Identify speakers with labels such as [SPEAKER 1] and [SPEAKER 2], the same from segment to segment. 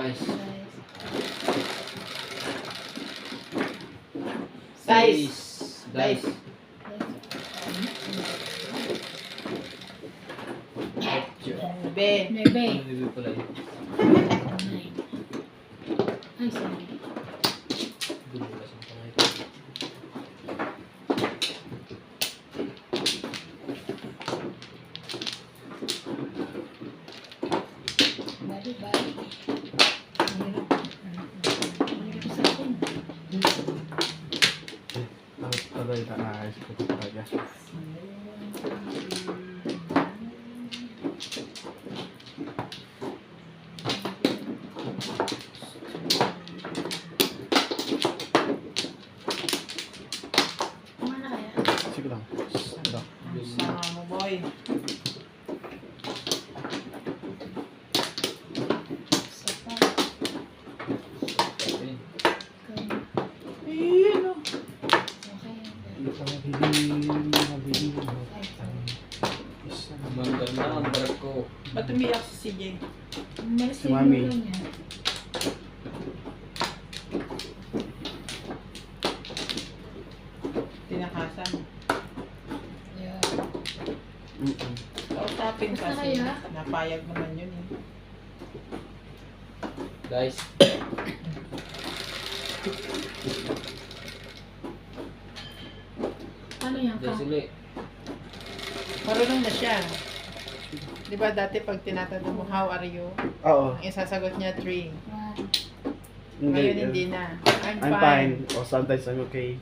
[SPEAKER 1] Dice.
[SPEAKER 2] Size.
[SPEAKER 1] Dice.
[SPEAKER 2] B.
[SPEAKER 3] Nebe.
[SPEAKER 1] Ano bibig pala yun?
[SPEAKER 3] Ay, sorry.
[SPEAKER 1] Dumulas ang kamay ko.
[SPEAKER 3] Bali. Mahirap. Mahirap sa akin.
[SPEAKER 4] Tuloy na naayos ko talaga.
[SPEAKER 3] Kumana kaya?
[SPEAKER 4] Sige lang. Sige lang.
[SPEAKER 2] Sama mo, boy.
[SPEAKER 3] Isa pa.
[SPEAKER 1] Ayun.
[SPEAKER 2] Ayun, oh.
[SPEAKER 3] Okay.
[SPEAKER 4] Mabiling.
[SPEAKER 1] Manggal na ang balat ko.
[SPEAKER 2] Ba't umiyak si CJ?
[SPEAKER 3] Umalis
[SPEAKER 4] Si
[SPEAKER 3] na
[SPEAKER 4] Mami.
[SPEAKER 3] yung ulo niya.
[SPEAKER 2] Tinakasan.
[SPEAKER 3] Yeah.
[SPEAKER 2] Kausapin
[SPEAKER 3] Basta
[SPEAKER 2] kasi.
[SPEAKER 3] kaya?
[SPEAKER 2] Napayag naman yun eh.
[SPEAKER 1] Dice.
[SPEAKER 3] Ano yan ka?
[SPEAKER 1] Dice ulit.
[SPEAKER 2] Marunong na siya. Di ba dati pag tinatanong mo, how are you?
[SPEAKER 4] Oo.
[SPEAKER 2] Ang isasagot niya 3.
[SPEAKER 3] One.
[SPEAKER 2] Ngayon hindi na. I'm
[SPEAKER 4] I'm
[SPEAKER 2] fine.
[SPEAKER 4] fine. Or sometimes I'm okay.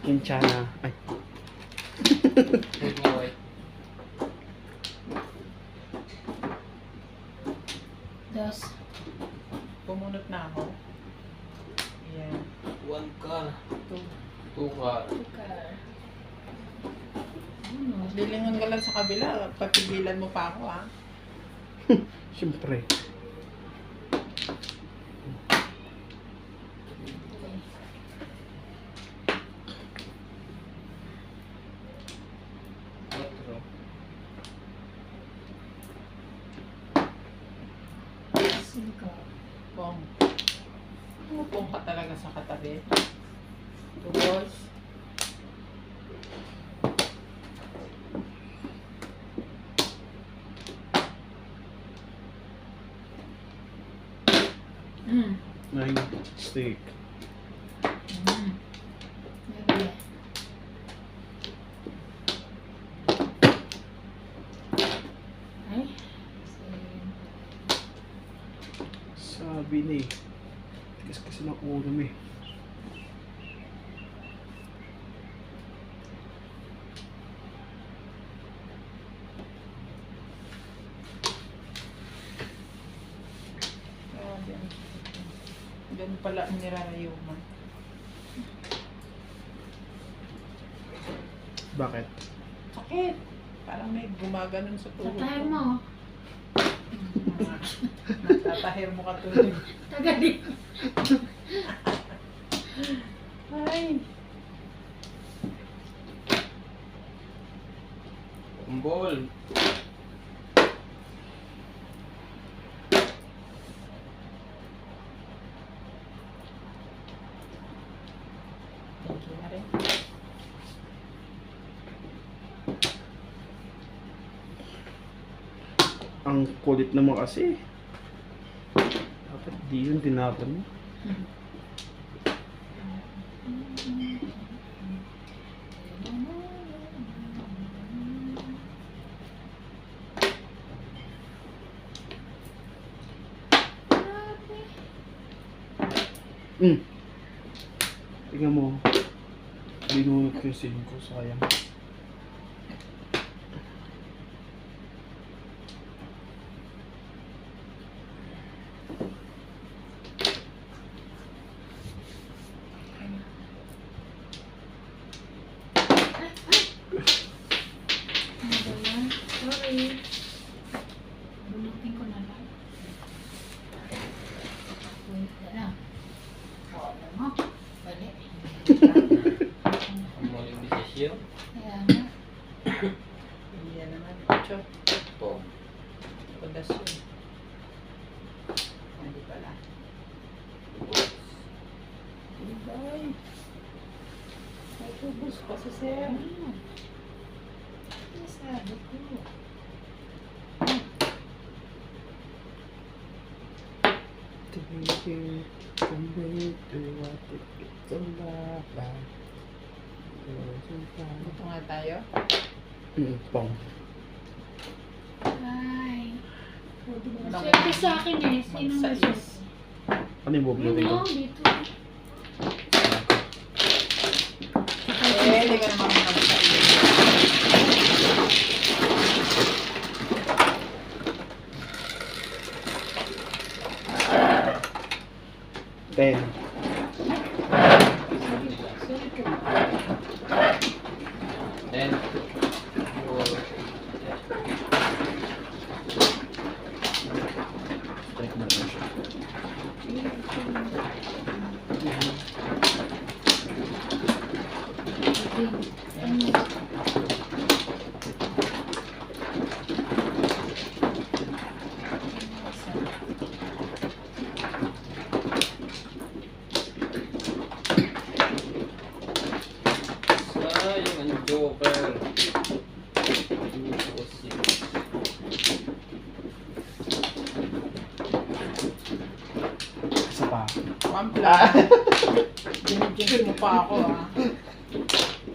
[SPEAKER 4] Kinchana. Ay.
[SPEAKER 1] Wait mo, wait.
[SPEAKER 3] Dos.
[SPEAKER 2] Pumunot na ako. Yeah.
[SPEAKER 1] 1 car.
[SPEAKER 2] 2.
[SPEAKER 1] 2 car.
[SPEAKER 3] Tukar. Ano?
[SPEAKER 2] Lilingon ka lang sa kabila. Papigilan mo pa ako ha.
[SPEAKER 4] Siyempre.
[SPEAKER 1] Quatro.
[SPEAKER 3] Cinco.
[SPEAKER 2] Pong. Pong ka talaga sa katabi. 2 balls.
[SPEAKER 3] Mm.
[SPEAKER 4] 9 stick.
[SPEAKER 3] Nueve. Ay. Seven.
[SPEAKER 4] Sabi na eh. Tigas kasi ng ulo mo eh.
[SPEAKER 2] Grabe ang sakit. Ganun pala ang nirarayuman.
[SPEAKER 4] Bakit?
[SPEAKER 2] Sakit. Parang may gumaganon sa tuhod
[SPEAKER 3] Tatay
[SPEAKER 2] ko.
[SPEAKER 3] mo.
[SPEAKER 2] Natatahir mo katulog.
[SPEAKER 3] Taga din.
[SPEAKER 2] Ay.
[SPEAKER 1] Umbol.
[SPEAKER 2] Thank you na rin.
[SPEAKER 4] Ang kulit naman kasi. Dapat di yun tinapan mo. Tingnan mo. Binunod ko yung sin ko. Sayang.
[SPEAKER 3] Ano ba yan? Sorry. Bunutin ko na lang. Wait na lang. Wala mo. Bali.
[SPEAKER 1] Ang maling desisyon.
[SPEAKER 3] Kaya nga.
[SPEAKER 2] Hindi yan naman. 8.
[SPEAKER 1] Po.
[SPEAKER 2] Kudas yun. Hindi pala. Ay. May tubos pa si Sir.
[SPEAKER 3] Sabi ko.
[SPEAKER 4] Tingin, kumbay, tuwatik, tumaba.
[SPEAKER 2] Dito nga tayo.
[SPEAKER 4] Pong.
[SPEAKER 3] Ay.
[SPEAKER 2] Lang-
[SPEAKER 3] Siyempre sa akin eh. Sino mo siya?
[SPEAKER 2] Magsayos.
[SPEAKER 4] Ano yung bubulutin ko?
[SPEAKER 3] Ano? Dito.
[SPEAKER 2] Hindi ka naman magsayos.
[SPEAKER 4] Ten.
[SPEAKER 1] Then,
[SPEAKER 4] Strike na lang siya.
[SPEAKER 1] sayang ang joker. 2, 6.
[SPEAKER 4] Isa pa.
[SPEAKER 2] Pampla. Binigyan mo pa ako ah.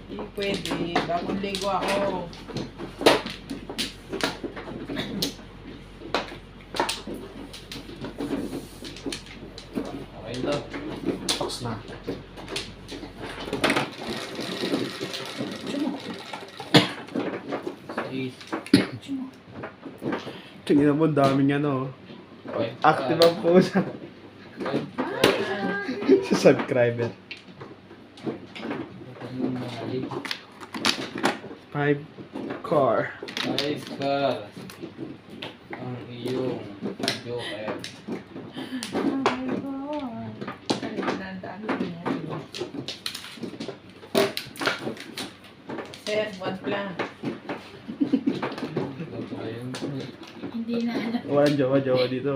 [SPEAKER 2] Hindi pwede. Bagong ligo ako.
[SPEAKER 1] Okay lang.
[SPEAKER 4] Tox na.
[SPEAKER 1] Is
[SPEAKER 4] Tingnan mo, ang daming ano. Active ang po sa subscriber. 5 car.
[SPEAKER 1] 5 car. Ang iyong joker.
[SPEAKER 2] Ang dami niya. Sir, one plan.
[SPEAKER 1] Ito ba yun?
[SPEAKER 3] Hindi na alam.
[SPEAKER 4] Walang jowa-jowa dito.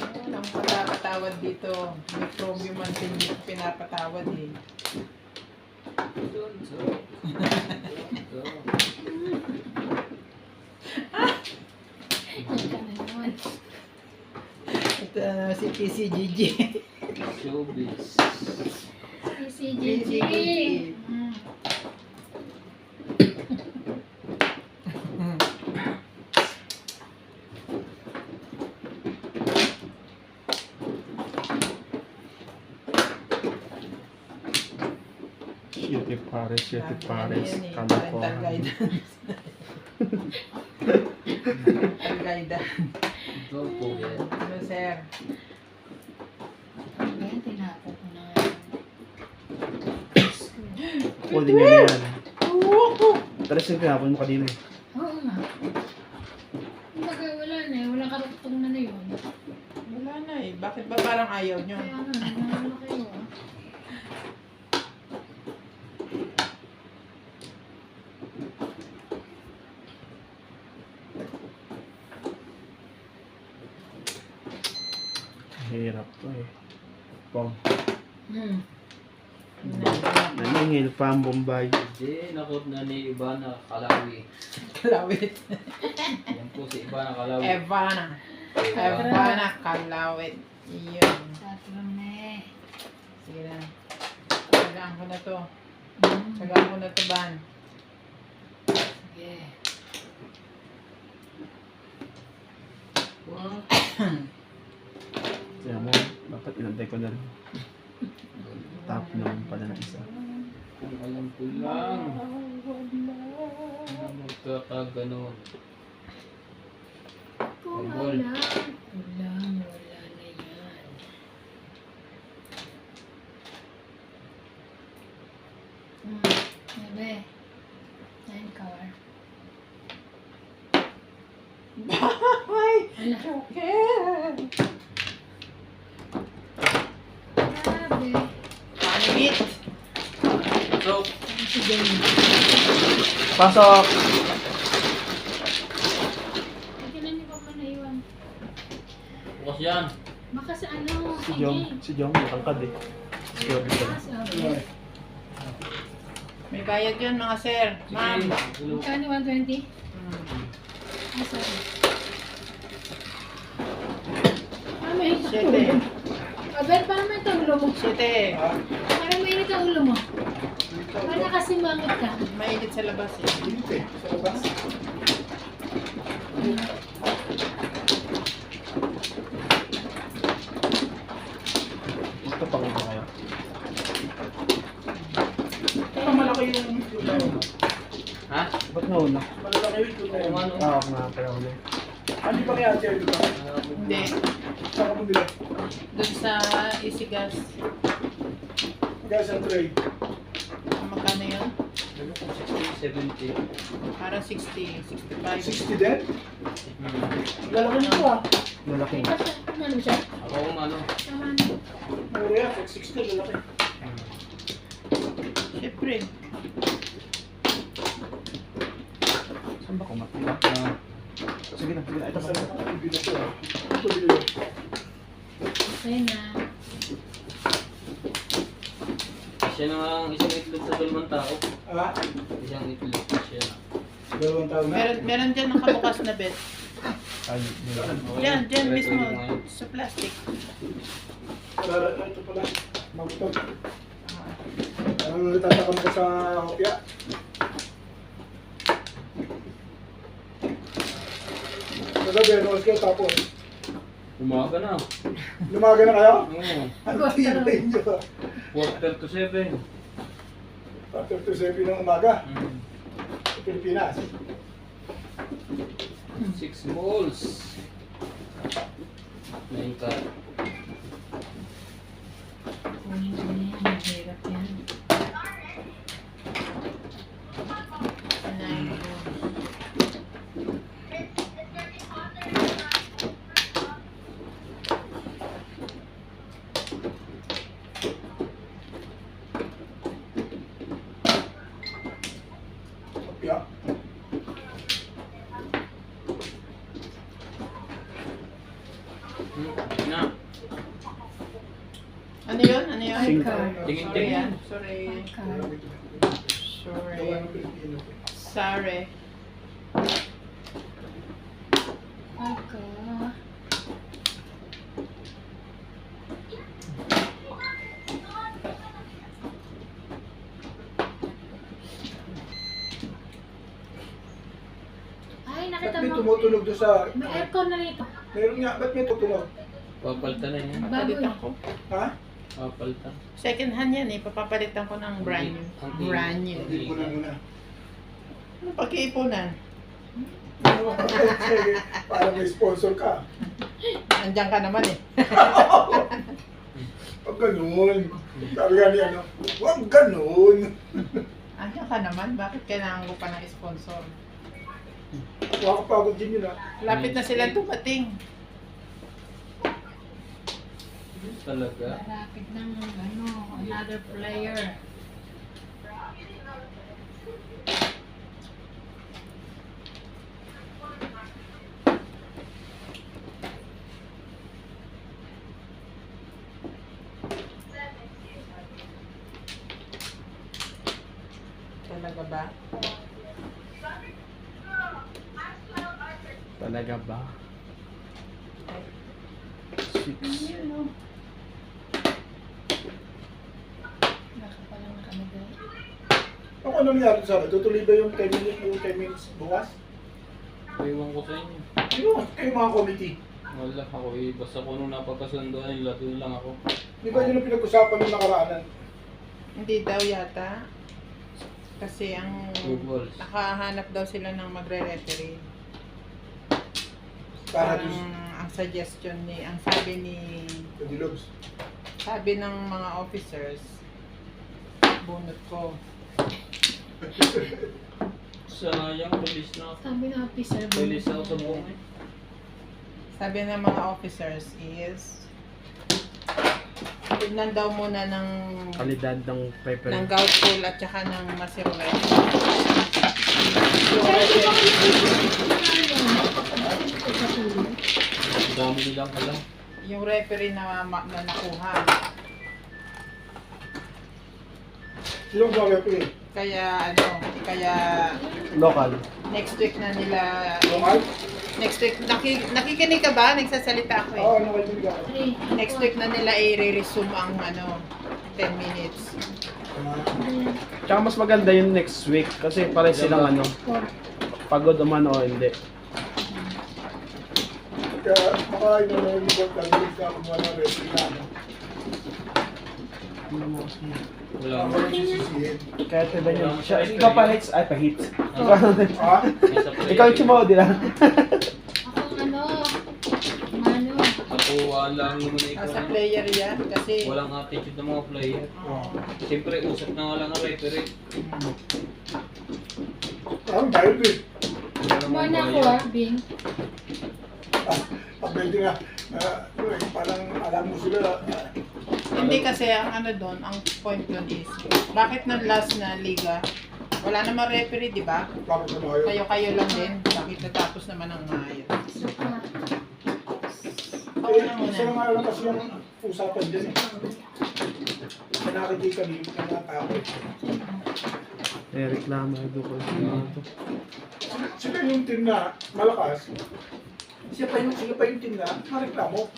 [SPEAKER 2] Walang patapatawad dito. May chromium man din dito pinapatawad eh.
[SPEAKER 1] Don't so.
[SPEAKER 3] Yan ka na naman.
[SPEAKER 2] Ito si PCGG.
[SPEAKER 1] Showbiz.
[SPEAKER 3] PCGG. Mm.
[SPEAKER 4] Shitty Paris,
[SPEAKER 2] Yan eh, parental
[SPEAKER 4] Kalokohan.
[SPEAKER 2] guidance. Parental guidance.
[SPEAKER 1] Don't forget.
[SPEAKER 2] Ano sir?
[SPEAKER 3] Ayan, tinapo ko na.
[SPEAKER 4] Kunin niya na yan. Taras yung pinapon mo kanina eh.
[SPEAKER 3] Oo nga. Kumbaga wala na eh. Walang karugtong na na yun.
[SPEAKER 2] Wala na eh. Bakit ba parang ayaw nyo?
[SPEAKER 3] Kaya nga, ano kayo ah.
[SPEAKER 4] Hirap to eh. Pong.
[SPEAKER 3] Hmm.
[SPEAKER 4] Naningil pa ang Bombay.
[SPEAKER 1] Hindi, nakot na ni Ivana Kalawi.
[SPEAKER 2] Kalawit.
[SPEAKER 1] Yan po si Ivana Kalawi.
[SPEAKER 2] Evana. Evana Kalawit. Iyon.
[SPEAKER 3] Tatlo na eh.
[SPEAKER 2] Sige na. Tagaan ko na to.
[SPEAKER 3] Hmm.
[SPEAKER 2] Tagaan ko na to, Ban.
[SPEAKER 3] Sige.
[SPEAKER 4] Kaya mo, dapat inantay ko na rin. Top naman pala ng isa.
[SPEAKER 1] Kung alam ko lang. Magkakaganon.
[SPEAKER 3] Kung
[SPEAKER 1] Ball.
[SPEAKER 3] wala. Wala na yan. Sabi. 9 car.
[SPEAKER 2] Ay!
[SPEAKER 3] Wala.
[SPEAKER 2] Joker!
[SPEAKER 3] Grabe.
[SPEAKER 2] Panimit!
[SPEAKER 1] So,
[SPEAKER 3] Si Jenny.
[SPEAKER 4] Pasok!
[SPEAKER 3] Pwede na niyo pa naiwan.
[SPEAKER 1] bukas Yan.
[SPEAKER 3] Baka sa ano,
[SPEAKER 4] Si Jom, matangkad eh. Si Jordan pala.
[SPEAKER 2] May bayad yun mga sir. Ma'am.
[SPEAKER 3] Magkano 120? Ah, sorry. Ah, may
[SPEAKER 2] Siyete.
[SPEAKER 3] Aber, parang may ulo mo.
[SPEAKER 2] Siyete.
[SPEAKER 3] Parang mainit ang ulo mo. Parang kasi mangot ka.
[SPEAKER 2] Mainit sa labas eh.
[SPEAKER 4] Ito pang ito kayo.
[SPEAKER 2] Malaki yung
[SPEAKER 1] Ha?
[SPEAKER 4] Ba't nauna?
[SPEAKER 1] Kung ano?
[SPEAKER 4] Oo nga, kaya ulit.
[SPEAKER 5] Ano ba kaya siya dito?
[SPEAKER 2] Hindi.
[SPEAKER 5] Saan ka bumili?
[SPEAKER 2] Doon sa Easy Gas.
[SPEAKER 5] Kaya sa trade.
[SPEAKER 2] Magkano yun?
[SPEAKER 1] 70.
[SPEAKER 2] Parang 60, 65.
[SPEAKER 5] 60 din? Lalaki nito ah.
[SPEAKER 4] Malaki.
[SPEAKER 3] Ano siya?
[SPEAKER 1] Ako kung ano.
[SPEAKER 3] Tama.
[SPEAKER 5] Mura yan. 60 lalaki.
[SPEAKER 2] Siyempre.
[SPEAKER 4] Saan ba kumatin? Sige na. Ito
[SPEAKER 5] Basta
[SPEAKER 4] pa.
[SPEAKER 5] na ang binito ah. Ito binito.
[SPEAKER 3] Okay na.
[SPEAKER 1] Siya na nga ang isang itlog sa dalawang tao.
[SPEAKER 5] Ah?
[SPEAKER 1] Isang itlog siya na.
[SPEAKER 5] 2 taon na.
[SPEAKER 2] Meron dyan nakabukas na bed.
[SPEAKER 4] Ay,
[SPEAKER 1] Okay.
[SPEAKER 2] Yan, dyan
[SPEAKER 1] Diretso
[SPEAKER 2] mismo.
[SPEAKER 1] yung ngayon.
[SPEAKER 2] Sa plastic.
[SPEAKER 5] Ito pala. Magtog. Parang natatakam ka sa hopya. Kagabi, noos kayo tapos.
[SPEAKER 1] Umaga na.
[SPEAKER 5] Lumaga na kayo?
[SPEAKER 1] Oo.
[SPEAKER 5] Ano tibay nyo?
[SPEAKER 1] 4:37.
[SPEAKER 5] After to 7 ng umaga.
[SPEAKER 1] Mm.
[SPEAKER 5] Sa Pilipinas.
[SPEAKER 1] 6 balls. Nain ka.
[SPEAKER 3] Kunin ko na yan. Mahirap yan.
[SPEAKER 2] Nine.
[SPEAKER 5] Hopya.
[SPEAKER 1] Na.
[SPEAKER 2] Ano yun? Ano yun?
[SPEAKER 4] Sing-
[SPEAKER 3] Card.
[SPEAKER 2] Sorry ah. Sorry.
[SPEAKER 3] Card.
[SPEAKER 2] Sorry.
[SPEAKER 5] Gawa ng Pilipino.
[SPEAKER 2] Sorry.
[SPEAKER 3] Aka. Ay, nakita
[SPEAKER 5] Ba't may
[SPEAKER 3] mo.
[SPEAKER 5] tumutunog doon sa...
[SPEAKER 3] May aircon na rito.
[SPEAKER 5] Meron nga, ba't may tumutunog?
[SPEAKER 1] Papalitan na yan.
[SPEAKER 3] Bago
[SPEAKER 2] Papalitan
[SPEAKER 3] eh.
[SPEAKER 2] ko.
[SPEAKER 5] Ha?
[SPEAKER 1] Papalitan.
[SPEAKER 2] Second hand yan eh. Papapalitan ko ng brand new. Brand new.
[SPEAKER 5] Hindi ko na muna.
[SPEAKER 2] Ano pag-iipunan?
[SPEAKER 5] Para may sponsor ka.
[SPEAKER 2] Andiyan ka naman eh.
[SPEAKER 5] Huwag ganun. Sabi nga ni ano, huwag ganun.
[SPEAKER 2] Andiyan ka naman. Bakit kailangan ko pa ng sponsor?
[SPEAKER 5] Wakapagod din yun ah.
[SPEAKER 2] Lapit na sila dumating.
[SPEAKER 1] Talaga.
[SPEAKER 3] Malapit ng ano, another player.
[SPEAKER 2] Talaga ba?
[SPEAKER 4] Talaga ba? 6.
[SPEAKER 3] Baka pala nakamagay.
[SPEAKER 5] Ako ano nangyari sa akin? Tutuloy ba yung 10 minutes yung 10 minutes bukas?
[SPEAKER 1] Iwan ko sa inyo.
[SPEAKER 5] Sino? Kayo mga committee.
[SPEAKER 1] Wala ako eh. Basta kung nung napagkasundoan nila, doon lang ako.
[SPEAKER 5] Di ba yun ang pinag-usapan ng nakaraanan?
[SPEAKER 2] Hindi daw yata. Kasi ang
[SPEAKER 1] 2 balls.
[SPEAKER 2] nakahanap daw sila ng magre-referee.
[SPEAKER 5] Para
[SPEAKER 2] Parang
[SPEAKER 5] doon
[SPEAKER 2] ang suggestion ni, ang sabi
[SPEAKER 5] sa Dilobs.
[SPEAKER 2] sabi ng mga officers, bunot ko.
[SPEAKER 1] Sayang, release na ako.
[SPEAKER 3] Sabi ng officer.
[SPEAKER 1] Release ako sa buong eh.
[SPEAKER 2] Sabi ng mga officers is, tignan daw muna ng
[SPEAKER 4] Kalidad ng paper.
[SPEAKER 2] gout pool at saka ng masiruet.
[SPEAKER 1] Ang dami nilang alam.
[SPEAKER 2] Yung referee na nakuha.
[SPEAKER 5] Yung sa referee.
[SPEAKER 2] Kaya kaya
[SPEAKER 4] Local.
[SPEAKER 2] next week na nila,
[SPEAKER 5] Normal?
[SPEAKER 2] next week, nakikinig ka ba? Nagsasalita ako eh.
[SPEAKER 5] Oo, nakikinig ako.
[SPEAKER 3] 3.
[SPEAKER 2] Next week na nila i-resume ang 10 minutes.
[SPEAKER 4] Tsaka mas maganda yung next week kasi pare silang
[SPEAKER 3] 4.
[SPEAKER 4] pagod naman o hindi.
[SPEAKER 5] Kaya makain na lang yung report ka. Hindi ka kumuha ng referee na ano.
[SPEAKER 1] Wala.
[SPEAKER 5] Ako lang sisisihin.
[SPEAKER 4] Kaya tiba niya siya. Ikaw pa hits. Ay, pa hits.
[SPEAKER 5] Ha?
[SPEAKER 1] Nasa play.
[SPEAKER 4] Ikaw yung chumaw, di lang.
[SPEAKER 3] Ako Mano.
[SPEAKER 1] Nakuhaan lang naman ikaw.
[SPEAKER 2] Sa player yan kasi
[SPEAKER 1] Walang attitude ng mga player.
[SPEAKER 5] Oo.
[SPEAKER 1] Siyempre, usap na nga lang ang referee.
[SPEAKER 5] Ang bayad eh.
[SPEAKER 1] Wala namang
[SPEAKER 3] Mano ako
[SPEAKER 1] bayad.
[SPEAKER 3] Bing.
[SPEAKER 5] Pag pwede nga, parang alam mo sila.
[SPEAKER 2] hindi kasi ang doon, ang point doon is, bakit ng last na liga, wala naman referee, di ba?
[SPEAKER 5] Bakit na tayo?
[SPEAKER 2] Kayo lang din, bakit natapos naman ang maayos.
[SPEAKER 3] Suka.
[SPEAKER 2] Ako na
[SPEAKER 5] Isa
[SPEAKER 2] muna.
[SPEAKER 5] nga lang kasi yung usapan dyan eh. Sa nakikita niyo, tao eh.
[SPEAKER 4] Eh, reklamo doon ko.
[SPEAKER 5] Sila yung team na malakas. Sila pa yung team na mareklamo.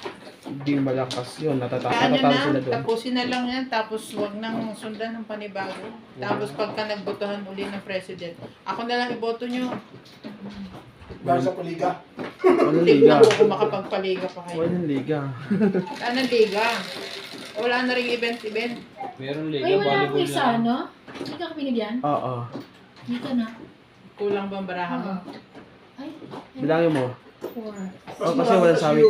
[SPEAKER 4] Hindi malakas yun.
[SPEAKER 2] Kano
[SPEAKER 4] Natatalo sila
[SPEAKER 2] na,
[SPEAKER 4] doon.
[SPEAKER 2] tapusin na lang yan, tapos wag nang sundan ng panibago. Tapos pagka nagbotohan uli ng president, ako na lang iboto nyo.
[SPEAKER 5] Dahil sa paliga.
[SPEAKER 4] Walang
[SPEAKER 2] Hindi
[SPEAKER 4] liga.
[SPEAKER 2] na ako makapagpaliga pa kayo.
[SPEAKER 4] Walang liga.
[SPEAKER 2] Saan ang liga? Wala na rin event.
[SPEAKER 1] Meron liga,
[SPEAKER 3] Ay, wala ako
[SPEAKER 1] volleyball
[SPEAKER 3] isa,
[SPEAKER 1] lang.
[SPEAKER 3] no? Hindi ka binigyan?
[SPEAKER 4] Oo.
[SPEAKER 3] Dito na.
[SPEAKER 2] Kulang ba ang baraha mo?
[SPEAKER 3] Ay.
[SPEAKER 4] Bilangin mo.
[SPEAKER 3] 4.
[SPEAKER 4] Oh, kasi walang sabi.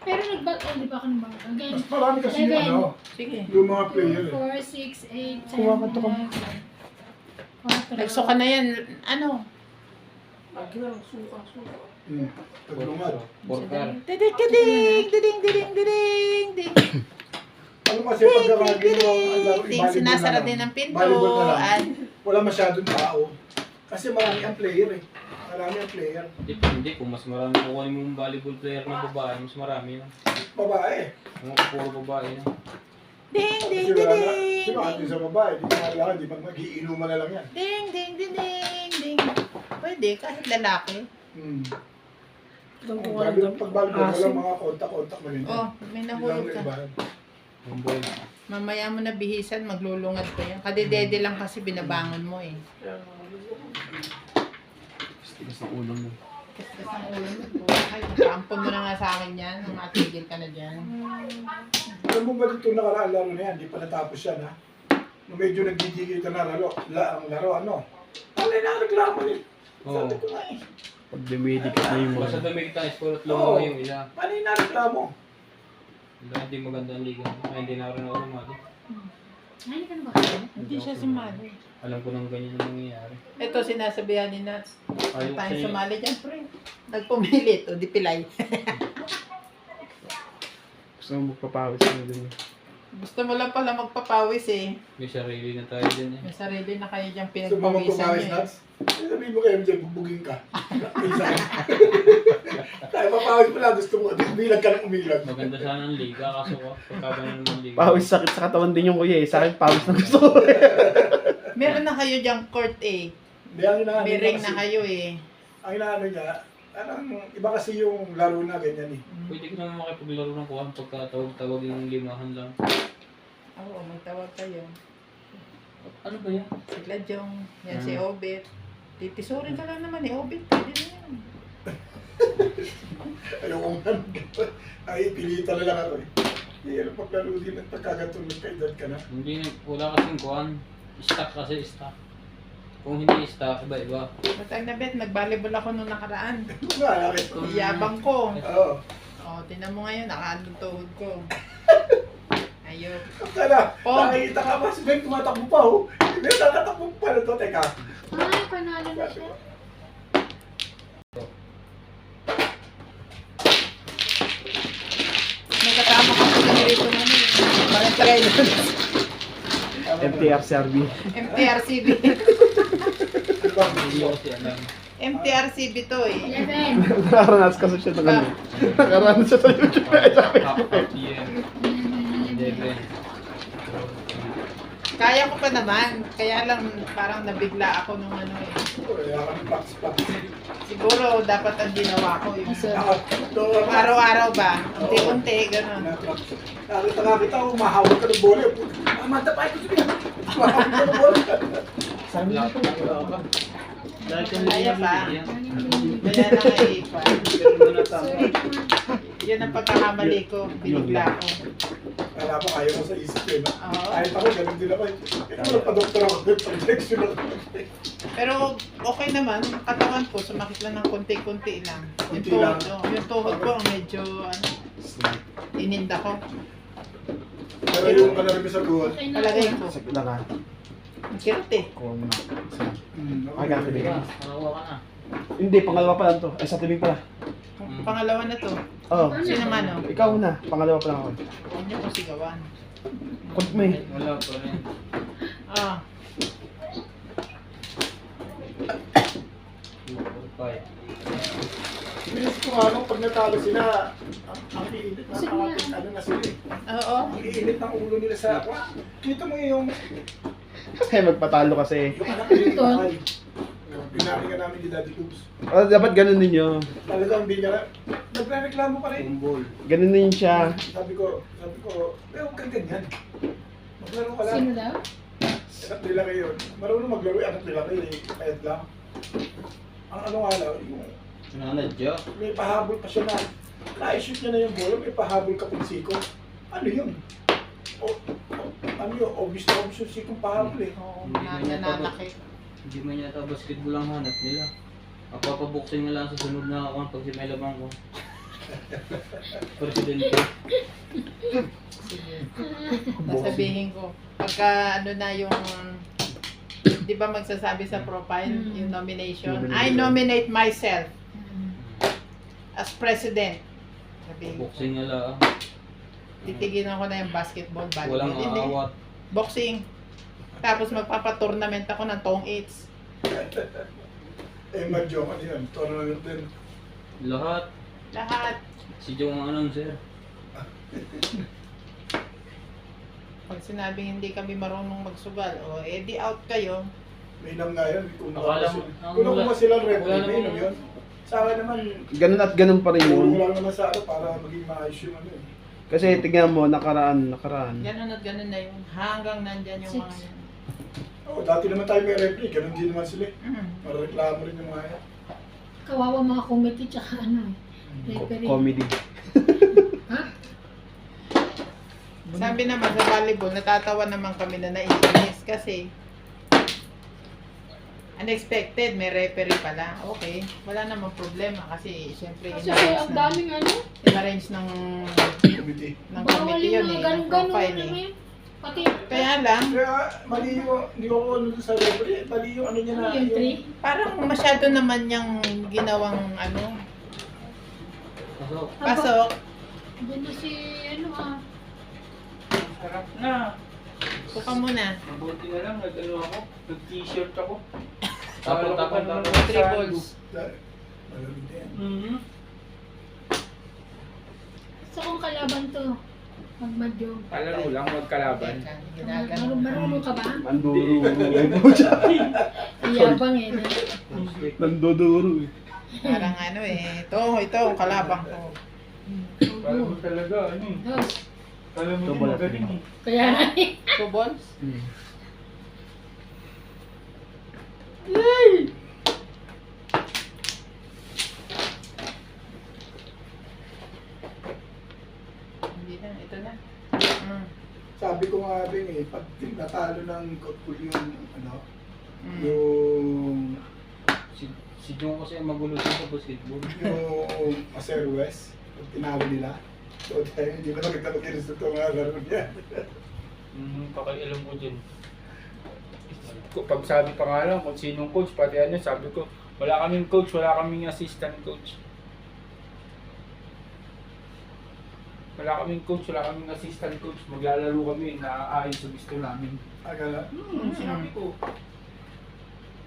[SPEAKER 3] Pero di ba ako nabang? Again.
[SPEAKER 5] Mas marami kasi yung
[SPEAKER 3] 11.
[SPEAKER 5] ano,
[SPEAKER 2] Sige.
[SPEAKER 5] yung mga player eh.
[SPEAKER 3] 4, 6, 8, 10,
[SPEAKER 4] Kuha ka to ka.
[SPEAKER 3] 11.
[SPEAKER 2] Nagsuka na yan. Ano?
[SPEAKER 5] Taglungan.
[SPEAKER 1] Porkar.
[SPEAKER 2] Diding, diding, diding, diding, diding, diding.
[SPEAKER 5] Ano kasi pagkakagin mo ang laro,
[SPEAKER 2] Ding, sinasara din ang
[SPEAKER 5] volleyball na lang.
[SPEAKER 2] pintuan.
[SPEAKER 5] Wala masyadong tao. Kasi marami ang player eh. Marami ang player.
[SPEAKER 1] Depende kung mas marami kukuha yung volleyball player na babae, mas marami yun.
[SPEAKER 5] Babae.
[SPEAKER 1] Mga puro babae na.
[SPEAKER 2] Ding, ding,
[SPEAKER 5] Kasi wala na.
[SPEAKER 2] ding,
[SPEAKER 5] Sino atin sa babae? Di ba kailangan, di ba mag-iinuman na lang yan?
[SPEAKER 2] ding, ding, ding, ding, ding. Pwede, kahit lalaki.
[SPEAKER 5] Pag volleyball, walang mga kontak-kontak na rin.
[SPEAKER 2] Oh, may nahulog ka.
[SPEAKER 1] Ang boy.
[SPEAKER 2] Mamaya mo na bihisan, maglulungad pa yan. Kadedede lang kasi binabangon mo eh.
[SPEAKER 4] Tigas ng ulo mo.
[SPEAKER 2] Kasi ang ulo mo. Ay, paampon mo na nga sa akin yan. Matigil ka na dyan.
[SPEAKER 5] Alam mo ba dito nakaraan laro na yan? Di pa natapos yan ha? Nung medyo nagdidikit ka na laro, ang laro ano? Alay na reklamo eh.
[SPEAKER 1] Oo.
[SPEAKER 5] Sabi ko nga eh.
[SPEAKER 4] Pag dumidikit na yung
[SPEAKER 1] Basta
[SPEAKER 4] mga.
[SPEAKER 1] dumikit tayo, score at
[SPEAKER 5] Oo.
[SPEAKER 1] lumang yung isa.
[SPEAKER 5] Paano yung nareklamo?
[SPEAKER 1] Hindi maganda ang liga. Kaya hindi na rin ako sumali.
[SPEAKER 3] Ay, hindi ka na ba kayo?
[SPEAKER 2] Hindi siya sumali.
[SPEAKER 1] Alam ko nang ganyan ang nangyayari.
[SPEAKER 2] Ito sinasabihan ni Nats.
[SPEAKER 1] Ayaw
[SPEAKER 2] Tayo
[SPEAKER 1] sa'yo.
[SPEAKER 2] sumali dyan, pre. Nagpumilit o di pilay.
[SPEAKER 4] Gusto mo magpapawis na dun.
[SPEAKER 2] Gusto mo lang pala magpapawis eh.
[SPEAKER 1] May sarili na tayo dyan eh.
[SPEAKER 2] May sarili na kayo dyan
[SPEAKER 5] Gusto mo
[SPEAKER 2] pinagpawisan
[SPEAKER 5] magpapawis
[SPEAKER 2] niyo eh.
[SPEAKER 5] nuts? Sabihin mo kay MJ, bubugin ka. Isa. Tayo papawis mo lang, gusto mo. Umilag ka ng umilag.
[SPEAKER 1] Maganda sana ang liga, kaso pagkaganon ng liga.
[SPEAKER 4] Pawis sakit sa katawan din yung kuya eh. Sa akin pawis na gusto ko.
[SPEAKER 2] Meron na kayo dyan court eh.
[SPEAKER 5] Hindi, ang inaano
[SPEAKER 2] May
[SPEAKER 5] niya
[SPEAKER 2] ring
[SPEAKER 5] kasi-
[SPEAKER 2] na kayo eh.
[SPEAKER 5] Ang inaano niya, anong, iba kasi yung laro na ganyan eh.
[SPEAKER 1] Pwede ko naman makipaglaro ng kuhan pagkatawag-tawag yung limahan lang.
[SPEAKER 2] Oo, magtawag kayo.
[SPEAKER 1] Ano ba yan?
[SPEAKER 2] Sila Jong, yan si Obet. Titisurin ka lang naman eh, Obet. Pwede na yan.
[SPEAKER 5] Ayoko nga. Ay, pilitan na lang ako eh. Hindi, ano paglaro din at pagkagatulog ka, edad ka na.
[SPEAKER 1] Hindi, wala kasing kuhan. Stock kasi, stock. Kung hindi stock, iba-iba.
[SPEAKER 2] Matag na bet, nag-volleyball ako nung nakaraan.
[SPEAKER 5] Ano nga, nakit ko.
[SPEAKER 2] Iyabang ko.
[SPEAKER 5] Oo.
[SPEAKER 2] O, tinan mo ngayon, nakaandong tuhod ko. Ayok.
[SPEAKER 5] Kala,
[SPEAKER 2] Oh.
[SPEAKER 5] nakikita ka ba si Ben tumatakbo pa oh. Hindi, natatakbo pa na to, teka.
[SPEAKER 3] Ay, panalo na siya.
[SPEAKER 2] May kasama ka pala dito na eh. Parang tayo doon.
[SPEAKER 4] MTR Serbi.
[SPEAKER 2] MTRCB.
[SPEAKER 5] Ano ba?
[SPEAKER 1] Hindi ko kasi alam.
[SPEAKER 2] MTRCB to eh.
[SPEAKER 3] 11.
[SPEAKER 4] Nakaranas kasi siya ng ano. Nakaranas siya sa YouTube. Ay, sabi ko.
[SPEAKER 1] Half PM. 11.
[SPEAKER 2] Kaya ko pa naman. Kaya lang parang nabigla ako nung ano eh.
[SPEAKER 5] Kaya kami box.
[SPEAKER 2] Siguro dapat ang ginawa ko yung
[SPEAKER 5] Yung
[SPEAKER 2] araw-araw ba? Unti-unti, gano'n.
[SPEAKER 5] Nakita ko, umahawag ka ng bola. Matapay ko siya. Umahawag ka ng bola.
[SPEAKER 1] Lock ba? Dahil kung
[SPEAKER 2] Kaya pa.
[SPEAKER 1] yan.
[SPEAKER 2] Kaya nangaipan.
[SPEAKER 1] Pero mo na tama.
[SPEAKER 2] Yun ang pagkakamali ko. Binigla ko.
[SPEAKER 5] Kala mo, ayaw mo sa isip ko.
[SPEAKER 2] Oo.
[SPEAKER 5] Kahit ako, ganun din ako. Ikaw na pa-doktor ako. Pag-injection ako.
[SPEAKER 2] Pero okay naman, ang katawan ko, sumakit lang ng konti-konti lang. Yung
[SPEAKER 5] Konti lang.
[SPEAKER 2] tuhod, yung tuhod ko, ang medyo, ininda ko.
[SPEAKER 5] Pero yung kanarami sa buwan.
[SPEAKER 2] Palagay ko.
[SPEAKER 4] Sige lang ha.
[SPEAKER 2] Ang kirot eh.
[SPEAKER 4] Kuha mo na.
[SPEAKER 5] Okay.
[SPEAKER 4] Ay, kakabig.
[SPEAKER 1] Nakakuha ka na.
[SPEAKER 4] Hindi, pangalawa pa lang to. Ay, sa tibig pala.
[SPEAKER 2] Pangalawa na to.
[SPEAKER 4] Oo.
[SPEAKER 2] Sino man o?
[SPEAKER 4] Ikaw na. Pangalawa pa lang ako.
[SPEAKER 2] Huwag niyo kong sigawan.
[SPEAKER 4] Kung may.
[SPEAKER 1] Wala pa rin.
[SPEAKER 2] Ah,
[SPEAKER 1] 2, 4, 5.
[SPEAKER 5] Bilis ko nga nung pag natalo sila, ang iinit na ating ano na sila eh.
[SPEAKER 2] oo.
[SPEAKER 5] Ang iinit ng ulo nila sa ako. Kita mo yung
[SPEAKER 4] Kasi magpatalo kasi.
[SPEAKER 5] anak ni Bakay. Pinarigan namin ni Daddy Coops.
[SPEAKER 4] Oh, dapat ganun ninyo.
[SPEAKER 5] Talagang hindi niya, nagre-reklamo pa rin.
[SPEAKER 1] Kumbol.
[SPEAKER 4] Ganun din siya.
[SPEAKER 5] Sabi ko, pero huwag kang ganyan. Maglaro ka lang.
[SPEAKER 3] Sino daw?
[SPEAKER 5] Anak nila kayo. Marunong maglaro, anak nila kayo eh. Kahit lang. Ang ano nga lang, yung
[SPEAKER 1] Nanadya.
[SPEAKER 5] may pahabol pa siya na, na-shoot niya na yung bola, may pahabol ka pang siko. Ano yun? Ano yun? Obvious na obvious yung sikong pahabol eh.
[SPEAKER 2] Oo,
[SPEAKER 1] Hindi na niya
[SPEAKER 2] nananakit.
[SPEAKER 1] Hindi man yata basketball ang hanap nila. Papaboxing na lang sa sunod na ako pag si may labang ko. Presidente.
[SPEAKER 2] Sige. Sasabihin ko. Pagka ano na yung, di ba magsasabi sa profile, yung nomination, I nominate myself as president. Sabihin ko.
[SPEAKER 1] Boxing na lang.
[SPEAKER 2] Titigilan ko na yung basketball,
[SPEAKER 1] Walang
[SPEAKER 2] volleyball. Hindi.
[SPEAKER 1] aawat.
[SPEAKER 2] Boxing. Tapos magpapa-tournament ako ng tong 8s.
[SPEAKER 5] Eh, madyo ka yun. Tournament din.
[SPEAKER 1] Lahat.
[SPEAKER 2] Lahat.
[SPEAKER 1] Si Jong ang announcer.
[SPEAKER 2] Pag sinabing hindi kami marunong magsugal, o edi out kayo,
[SPEAKER 5] May nam nga yun. Kung
[SPEAKER 1] Akala
[SPEAKER 5] nakuha
[SPEAKER 1] mo-
[SPEAKER 5] sila. Kung nakuha silang
[SPEAKER 1] wala
[SPEAKER 5] referee, may
[SPEAKER 1] namang-
[SPEAKER 5] nam yun. Sa akin naman,
[SPEAKER 4] Ganun at ganun pa rin
[SPEAKER 5] puro
[SPEAKER 4] yun.
[SPEAKER 5] lang naman sa ano para maging maayos yung ano eh.
[SPEAKER 4] Kasi tingnan mo, nakaraan.
[SPEAKER 2] ganun at ganun na yun. Hanggang nandyan yung mga yan.
[SPEAKER 5] Oo, dati naman tayo may referee. Ganun din naman sila eh.
[SPEAKER 2] Mm.
[SPEAKER 5] Mareklamo rin yung mga yan.
[SPEAKER 3] Kawawa mga committee tsaka ano eh. Referee.
[SPEAKER 4] Comedy.
[SPEAKER 3] Ha?
[SPEAKER 2] Sabi naman sa volleyball, natatawa naman kami na naiinis kasi unexpected, may referee pala. Okay, wala namang problema kasi syempre
[SPEAKER 3] Kasi ang daming ano.
[SPEAKER 2] in-arrange ng
[SPEAKER 5] Committee.
[SPEAKER 2] committee
[SPEAKER 3] Bawal
[SPEAKER 2] yun
[SPEAKER 3] yung
[SPEAKER 2] eh,
[SPEAKER 3] mga
[SPEAKER 2] ng
[SPEAKER 3] ganun-ganun
[SPEAKER 2] profile
[SPEAKER 3] ano
[SPEAKER 2] eh.
[SPEAKER 3] eh. Pati,
[SPEAKER 2] Kaya lang,
[SPEAKER 5] Kaya mali yung, hindi ko ano dun sa referee. Mali yung ano niya
[SPEAKER 3] ano
[SPEAKER 5] na.
[SPEAKER 3] yung tree?
[SPEAKER 2] parang masyado naman niyang ginawang ano,
[SPEAKER 1] Pasok.
[SPEAKER 2] pasok.
[SPEAKER 3] Diyan na si ano ah.
[SPEAKER 1] Sarap na.
[SPEAKER 2] Suka muna.
[SPEAKER 1] Mabuti na lang, nag-ano ako. Nag-t-shirt ako.
[SPEAKER 2] Tapos,
[SPEAKER 1] Tapos,
[SPEAKER 2] three balls.
[SPEAKER 5] Malamig din.
[SPEAKER 1] Mhm.
[SPEAKER 3] Sa kong kalaban to. Magmadyo.
[SPEAKER 1] Palaro lang, magkalaban.
[SPEAKER 2] Teka, ginagano.
[SPEAKER 3] Marunong ka ba?
[SPEAKER 4] Nanduro.
[SPEAKER 3] Iyabang eh.
[SPEAKER 4] Nanduduro eh.
[SPEAKER 2] Parang ano eh, ito ang kalabang ko.
[SPEAKER 1] Palaro talaga, ano eh.
[SPEAKER 3] Dos.
[SPEAKER 1] Alam mo
[SPEAKER 4] Ito
[SPEAKER 1] din,
[SPEAKER 4] balat
[SPEAKER 1] magaling
[SPEAKER 4] din.
[SPEAKER 1] eh.
[SPEAKER 3] Kaya na eh.
[SPEAKER 2] 2 balls? Hindi na, ito na.
[SPEAKER 5] Sabi ko nga din eh, pag natalo ng Kotpul yung ano,
[SPEAKER 2] Mm.
[SPEAKER 5] yung
[SPEAKER 1] Si Jong kasi ang magulo din sa basketball.
[SPEAKER 5] yung Acer West, pag tinalo nila. So dahil hindi ko nakita mag-resulta mga laro niya.
[SPEAKER 1] Pakialam ko dyan. Pag sabi pa nga lang kung sinong coach, pati ano, sabi ko, wala kaming coach, wala kaming assistant coach. Wala kaming coach, wala kaming assistant coach. Maglalaro kami na aayon sa gusto namin.
[SPEAKER 5] Agala.
[SPEAKER 1] Sinabi ko.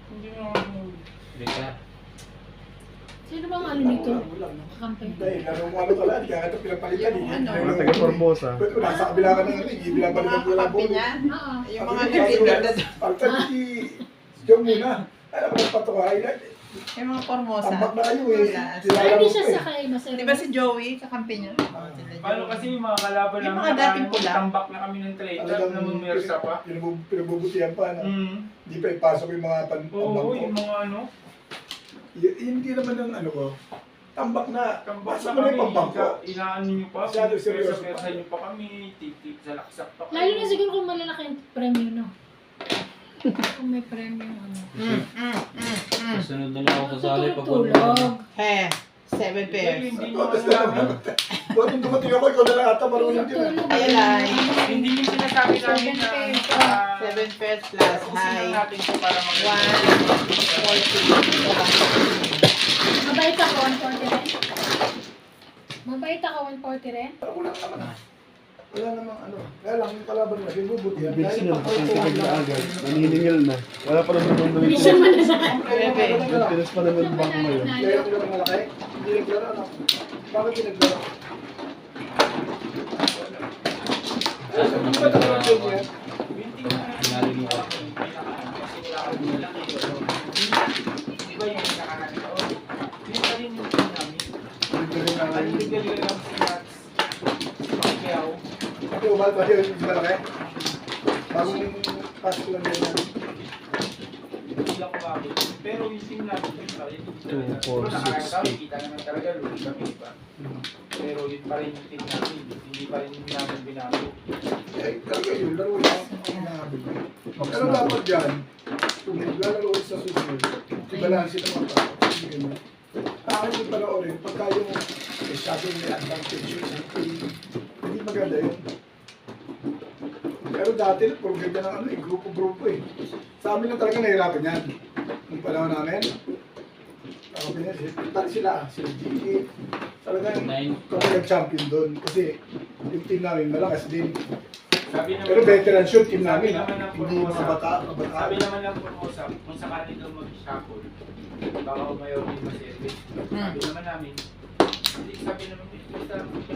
[SPEAKER 1] Hindi na ako. Rika.
[SPEAKER 3] Sino bang ano nito?
[SPEAKER 5] Wala.
[SPEAKER 3] Kakampi.
[SPEAKER 5] Dahil laro mo ano ka lang, kaya ka ito pinapalitan.
[SPEAKER 2] Yung ano,
[SPEAKER 4] Mga taga Formosa.
[SPEAKER 5] Ba't mo nasa kabila ka ng hindi binabalikan
[SPEAKER 2] Mga
[SPEAKER 5] mo lang
[SPEAKER 2] kakampi niya.
[SPEAKER 3] Oo.
[SPEAKER 2] Yung mga nagtitinda doon.
[SPEAKER 5] Pagka si John muna, alam ko nagpatuka,
[SPEAKER 2] Yung mga Formosa.
[SPEAKER 5] tambak na kayo eh.
[SPEAKER 2] Yes.
[SPEAKER 3] Ay, hindi siya
[SPEAKER 5] ko eh.
[SPEAKER 3] sakay. Masaya.
[SPEAKER 2] Di ba si Joey, kakampi niya?
[SPEAKER 1] Paano kasi yung mga kalaban
[SPEAKER 2] Yung
[SPEAKER 1] namin,
[SPEAKER 2] mga dating pula.
[SPEAKER 1] tambak na kami ng traitor, namumwersa pa.
[SPEAKER 5] Pinagbubutihan pa, no?
[SPEAKER 1] Mm.
[SPEAKER 5] Hindi pa ipasok yung mga
[SPEAKER 1] Oo,
[SPEAKER 5] pambangko.
[SPEAKER 1] yung mga ano,
[SPEAKER 5] Hindi naman ng ano ko. Tambak na.
[SPEAKER 1] tambak
[SPEAKER 5] Basta
[SPEAKER 1] na
[SPEAKER 5] mo na
[SPEAKER 1] kami,
[SPEAKER 5] yung pambangko.
[SPEAKER 1] inaano nyo pa,
[SPEAKER 5] Masyado seryoso pa.
[SPEAKER 1] persa nyo pa kami, tip-tip sa laksak pa
[SPEAKER 3] Lalo na siguro kung malalaki yung premyo, no? Kung may premyo, ano.
[SPEAKER 6] Sunod na lang ako kasali pag wala.
[SPEAKER 3] Tulog.
[SPEAKER 2] He, 7 pairs.
[SPEAKER 1] Hindi
[SPEAKER 5] Oh,
[SPEAKER 1] nyo
[SPEAKER 5] tapos
[SPEAKER 1] alam.
[SPEAKER 5] Buwan yung dumating ako, ikaw na lang ata marunong din.
[SPEAKER 3] Tulog.
[SPEAKER 2] Ayun ay.
[SPEAKER 1] Hindi nyo sinasabi namin na
[SPEAKER 2] 7 pairs plus high.
[SPEAKER 1] natin ito para
[SPEAKER 2] 140.
[SPEAKER 3] Mabait ako, 140 rin. Mabait ako, 140 rin.
[SPEAKER 5] Wala naman. Wala namang ano. Kaya lang yung kalaban na, binubutihan.
[SPEAKER 4] Bilis na, pagkakag na agad. Naniningil na. Wala pa naman naman
[SPEAKER 3] Hindi
[SPEAKER 4] dito.
[SPEAKER 3] siya manasakit.
[SPEAKER 4] Pinas pa naman ang bangko ngayon.
[SPEAKER 5] Kaya ko lang malaki. Hindi naglaro, ano? Bakit hindi naglaro? Hindi ba talaga yung yan?
[SPEAKER 6] Hinaling mo ka.
[SPEAKER 1] Iba yung pinakanabi ko. Yun pa rin yung team namin.
[SPEAKER 5] Hindi na
[SPEAKER 1] Ang ligal-ligal lang si Nats, si Pacquiao.
[SPEAKER 5] Ito, umal pa yung malaki. Bagong pass ko lang din yan.
[SPEAKER 1] Hindi lang kumabot. Pero yung team namin, yun pa rin.
[SPEAKER 4] 2, 4,
[SPEAKER 1] Puro
[SPEAKER 4] 6,
[SPEAKER 1] nakakatawa, kita naman talaga, lugi kami, diba? Pero yun pa rin yung team namin. Hindi pa rin yung namin binago.
[SPEAKER 5] Eh, talaga yun, laro lang ang hinahabol ko. Pero dapat dyan, kung naglalaro ko sa susunod, ibalansin naman pa. Hindi ganyan. Takot yung panoorin, pagka yung masyadong may advantage yung isang team, hindi maganda yun. Pero dati, puro ganyan ang ano eh, grupo-grupo eh. Sa amin lang talaga nahirapan yan. Nung panahon namin, sabi niya, parang sila Gigi, talagang kami nag-champion doon. Kasi yung team namin malakas din.
[SPEAKER 1] Sabi
[SPEAKER 5] Pero veterans yung team
[SPEAKER 1] sabi
[SPEAKER 5] namin,
[SPEAKER 1] naman ng
[SPEAKER 5] hindi mga bata.
[SPEAKER 1] Sabi naman lang po usap, kung sakali daw mag-shuffle, baka umayaw din ma-service. Sabi naman namin, hindi sabi naman,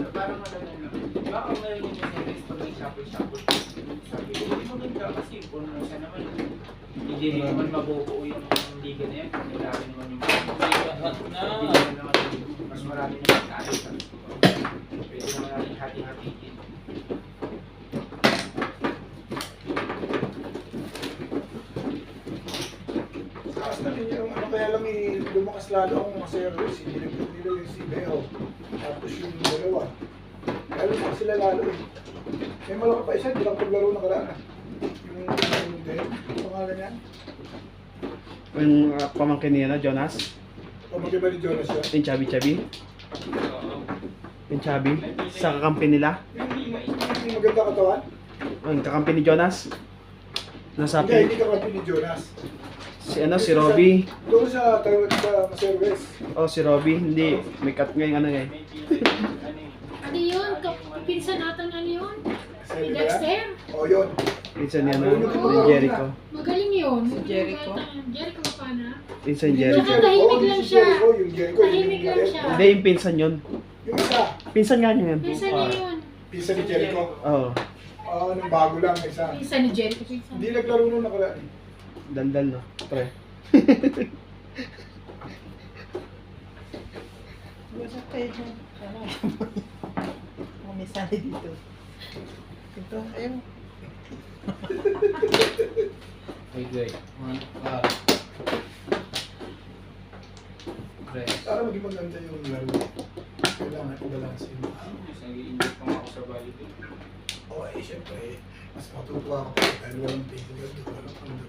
[SPEAKER 1] parang ano lang, baka umayaw din ma-service pag nag-shuffle. Sabi ko, hindi maganda kasi kung ano siya naman, hindi rin naman mabubuo yung liga na yan, kung nilari naman yung hindi naman mas marami naman tayo. Pwede naman natin hati-hatiin.
[SPEAKER 5] Taas na din yung ano kaya lang lumakas lalo ang mga service, hindi nila yung si Beo. Tapos yung dalawa. Kaya lumakas sila lalo eh. May malaki pa isa, hindi lang paglaro na karaan. Yung Beo, pangalan niya.
[SPEAKER 4] Yung pamangkin niya na, Jonas.
[SPEAKER 5] Pamagay ba ni Jonas yun?
[SPEAKER 4] Yung chubby-chubby. Yung chubby. Sa kakampi nila.
[SPEAKER 5] Yung maganda katawan?
[SPEAKER 4] Ang kakampi ni Jonas.
[SPEAKER 5] Hindi,
[SPEAKER 4] Nasapi.
[SPEAKER 5] hindi kakampi ni Jonas.
[SPEAKER 4] Si Robby.
[SPEAKER 5] Doon sa service.
[SPEAKER 4] Oh, si Robby. Hindi. May cut ngayon ano eh.
[SPEAKER 3] Ano yun? Pinsan natin ano yun? Si
[SPEAKER 5] Service ba yan?
[SPEAKER 3] Dexter?
[SPEAKER 5] O yun.
[SPEAKER 4] Pinsan niya na. Ni Jericho.
[SPEAKER 3] Magaling yun.
[SPEAKER 2] Si Jericho?
[SPEAKER 3] Jericho pa na?
[SPEAKER 4] Pinsan ni
[SPEAKER 5] Hindi
[SPEAKER 4] Jericho.
[SPEAKER 3] Tsaka tahimik lang siya.
[SPEAKER 5] Yung Jericho,
[SPEAKER 3] Tahimik lang siya.
[SPEAKER 4] Hindi, yung pinsan yun.
[SPEAKER 5] Yung isa,
[SPEAKER 4] Pinsan nga niya yun.
[SPEAKER 3] Pinsan niya yun.
[SPEAKER 5] pisa ni Jericho.
[SPEAKER 4] Oo.
[SPEAKER 5] Nung bago lang, isa.
[SPEAKER 3] Pinsan ni Jericho. Pinsan.
[SPEAKER 5] Hindi naglaro nung nakaraan.
[SPEAKER 4] Dandal no. Pre.
[SPEAKER 2] Usap kayo dyan. Mamisali dito. Ito, ayun.
[SPEAKER 6] Wait, wait. Press.
[SPEAKER 5] Para maging maganda yung laro. Kailangan i-balance yun.
[SPEAKER 1] Nag-i-inject pa ako sa bali ko.
[SPEAKER 5] O eh, syempre, mas matutuwa ako dahil walang tigil. Walang ano.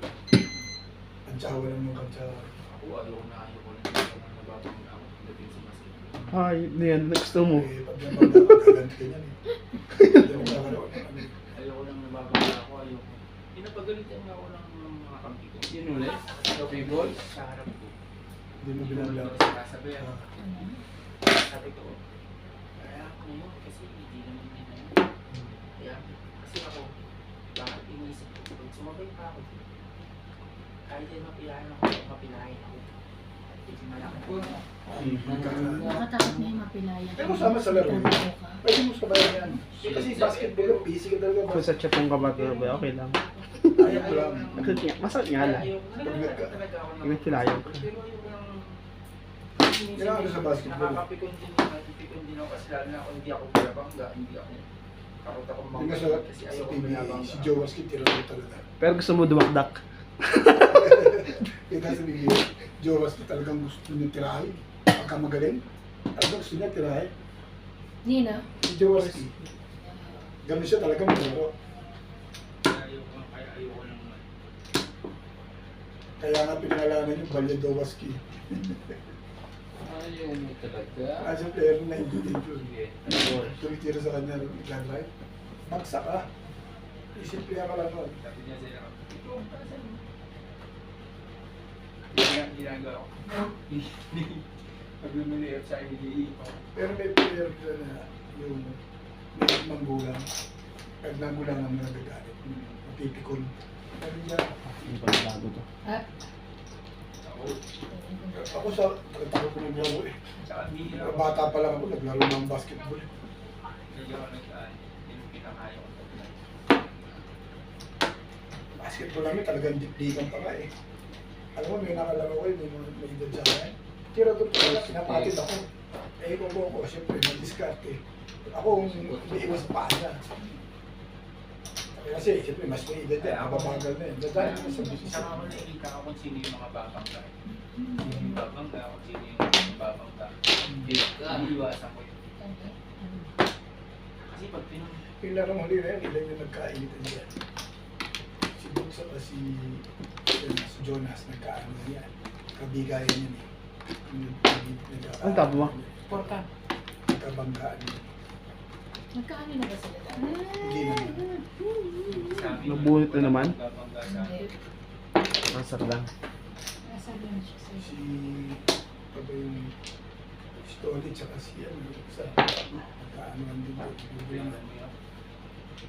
[SPEAKER 5] Kantsawa lang yung kantsawa.
[SPEAKER 1] Ako, ayaw na nababang na ako pagdating sa basketball.
[SPEAKER 4] Ay, yan. Gusto mo.
[SPEAKER 5] Eh, pag naman nakakaganti yan eh. Hindi mo nakakaroon ng ano.
[SPEAKER 1] Ayaw ko lang nababang ako, ayaw ko. Pinapagalitan nga ako ng mga kampi ko.
[SPEAKER 6] Yun ulit. Coffee balls.
[SPEAKER 1] Sa harap ko.
[SPEAKER 5] Hindi mo binablaro.
[SPEAKER 1] Sabi ako. Sabi ko, kaya ako yun kasi hindi naman yun na yun. Kaya, kasi ako, bakit inisip ko, pag sumabay pa ako, kahit din mapilahan ako, mapilahin ako.
[SPEAKER 3] Nakatakot na yung mapilaya.
[SPEAKER 5] Pero sama sa laro.
[SPEAKER 3] Trabaho ka.
[SPEAKER 5] Pwede mo sabayan yan. Kasi basketball, physical talaga.
[SPEAKER 4] Kung sa chat kong kabato ba, okay lang.
[SPEAKER 5] Ayaw ko lang.
[SPEAKER 4] Masakit nga lang. Ingat sila ayaw ka.
[SPEAKER 5] Kailangan ko sa basketball.
[SPEAKER 1] Nakakapikon din ako kasi lalo na ako hindi ako pinabangga, hindi ako takot ako
[SPEAKER 5] Yung
[SPEAKER 1] mangga
[SPEAKER 5] nasa
[SPEAKER 1] kasi ayaw ko
[SPEAKER 5] TV,
[SPEAKER 1] pinabangga.
[SPEAKER 5] si Jowaski tira ko talaga.
[SPEAKER 4] Pero gusto mo dumakdak.
[SPEAKER 5] Yung nasa TV, Jowaski talagang gusto niya tirahin. Pagka magaling, talagang gusto niya tirahin.
[SPEAKER 3] Nina?
[SPEAKER 5] Si Jowaski. Ganun siya talaga maglaro.
[SPEAKER 1] Kaya ayaw ko lang.
[SPEAKER 5] Kaya nga pinangalanan yung Balya Jowaski.
[SPEAKER 6] Ayaw mo talaga.
[SPEAKER 5] As a player na hindi yun.
[SPEAKER 1] Sige.
[SPEAKER 5] Tumitira sa kanya ng nag-drive. Magsak ka. Isimple ka lang nun.
[SPEAKER 1] Sabi niya sa'yo, ito, para sa'yo. Hindi nga ginagawa ko. Pag lumilayap sa akin, hindi ko.
[SPEAKER 5] Pero may player ka na yung may manggulang. Pag nagulang ang nagagalit. Mapipikon. Sabi niya,
[SPEAKER 4] Hindi pa bago to.
[SPEAKER 3] Ah?
[SPEAKER 5] ako sa tagal ko naglaro eh.
[SPEAKER 1] Saka hindi na ako.
[SPEAKER 5] Bata pa lang ako, naglaro ng basketball.
[SPEAKER 1] Hindi ako nag-aan. Hindi mo pinakaya ko.
[SPEAKER 5] Basketball namin talagang dikdikan pa nga eh. Alam mo, may nakalaro ko yun, may edad sa akin. Tira doon pala, pinapatid ako. Eh, kung ko, siyempre, mag-discard eh. Ako, may iwas pa niya. Kasi, siyempre, mas may edad yan, mababagal na yun. Dadaan naman sa business.
[SPEAKER 1] Saka ako nakikita ko kung sino yung mga babangga. Sino yung babangga, kung sino yung babangga. Hindi, iiwasan ko yun. Kasi pag
[SPEAKER 5] Yung larong huli na yun, ilan yung nagkainitan niya. Si Buksa pa si Jonas, nagkaano niya. Kabigayan niya eh.
[SPEAKER 4] Ang tabo mo?
[SPEAKER 2] Porka.
[SPEAKER 5] Nagkabanggaan niya.
[SPEAKER 3] Magkaano na ba sila dati?
[SPEAKER 5] Hindi naman.
[SPEAKER 1] sabi
[SPEAKER 4] Nabunot na naman?
[SPEAKER 1] babangga sa akin.
[SPEAKER 3] Hindi.
[SPEAKER 4] Masar lang.
[SPEAKER 3] Nasa lang siya sa'yo.
[SPEAKER 5] Si pag yung Stolit tsaka si ano sa nagkaanoan din po. Yung gulangan.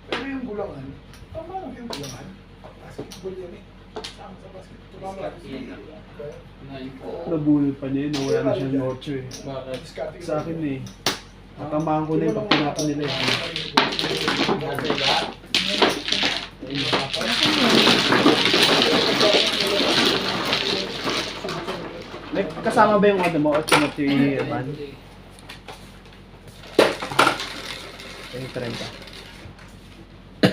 [SPEAKER 5] Pero yung gulangan, tama lang yung gulangan. Basketball yan eh. Sama sa basketball. Tumama lang si
[SPEAKER 6] Ngayon po.
[SPEAKER 4] Nabunot pa niya yun. Wala na siyang nocho eh.
[SPEAKER 6] Bakit?
[SPEAKER 5] Discarding
[SPEAKER 4] Sa akin eh. Natamaan ko na yung pag tinapon nila eh. May kasama ba yung ano mo? O Timothy Evan? Yung 30.
[SPEAKER 3] 7.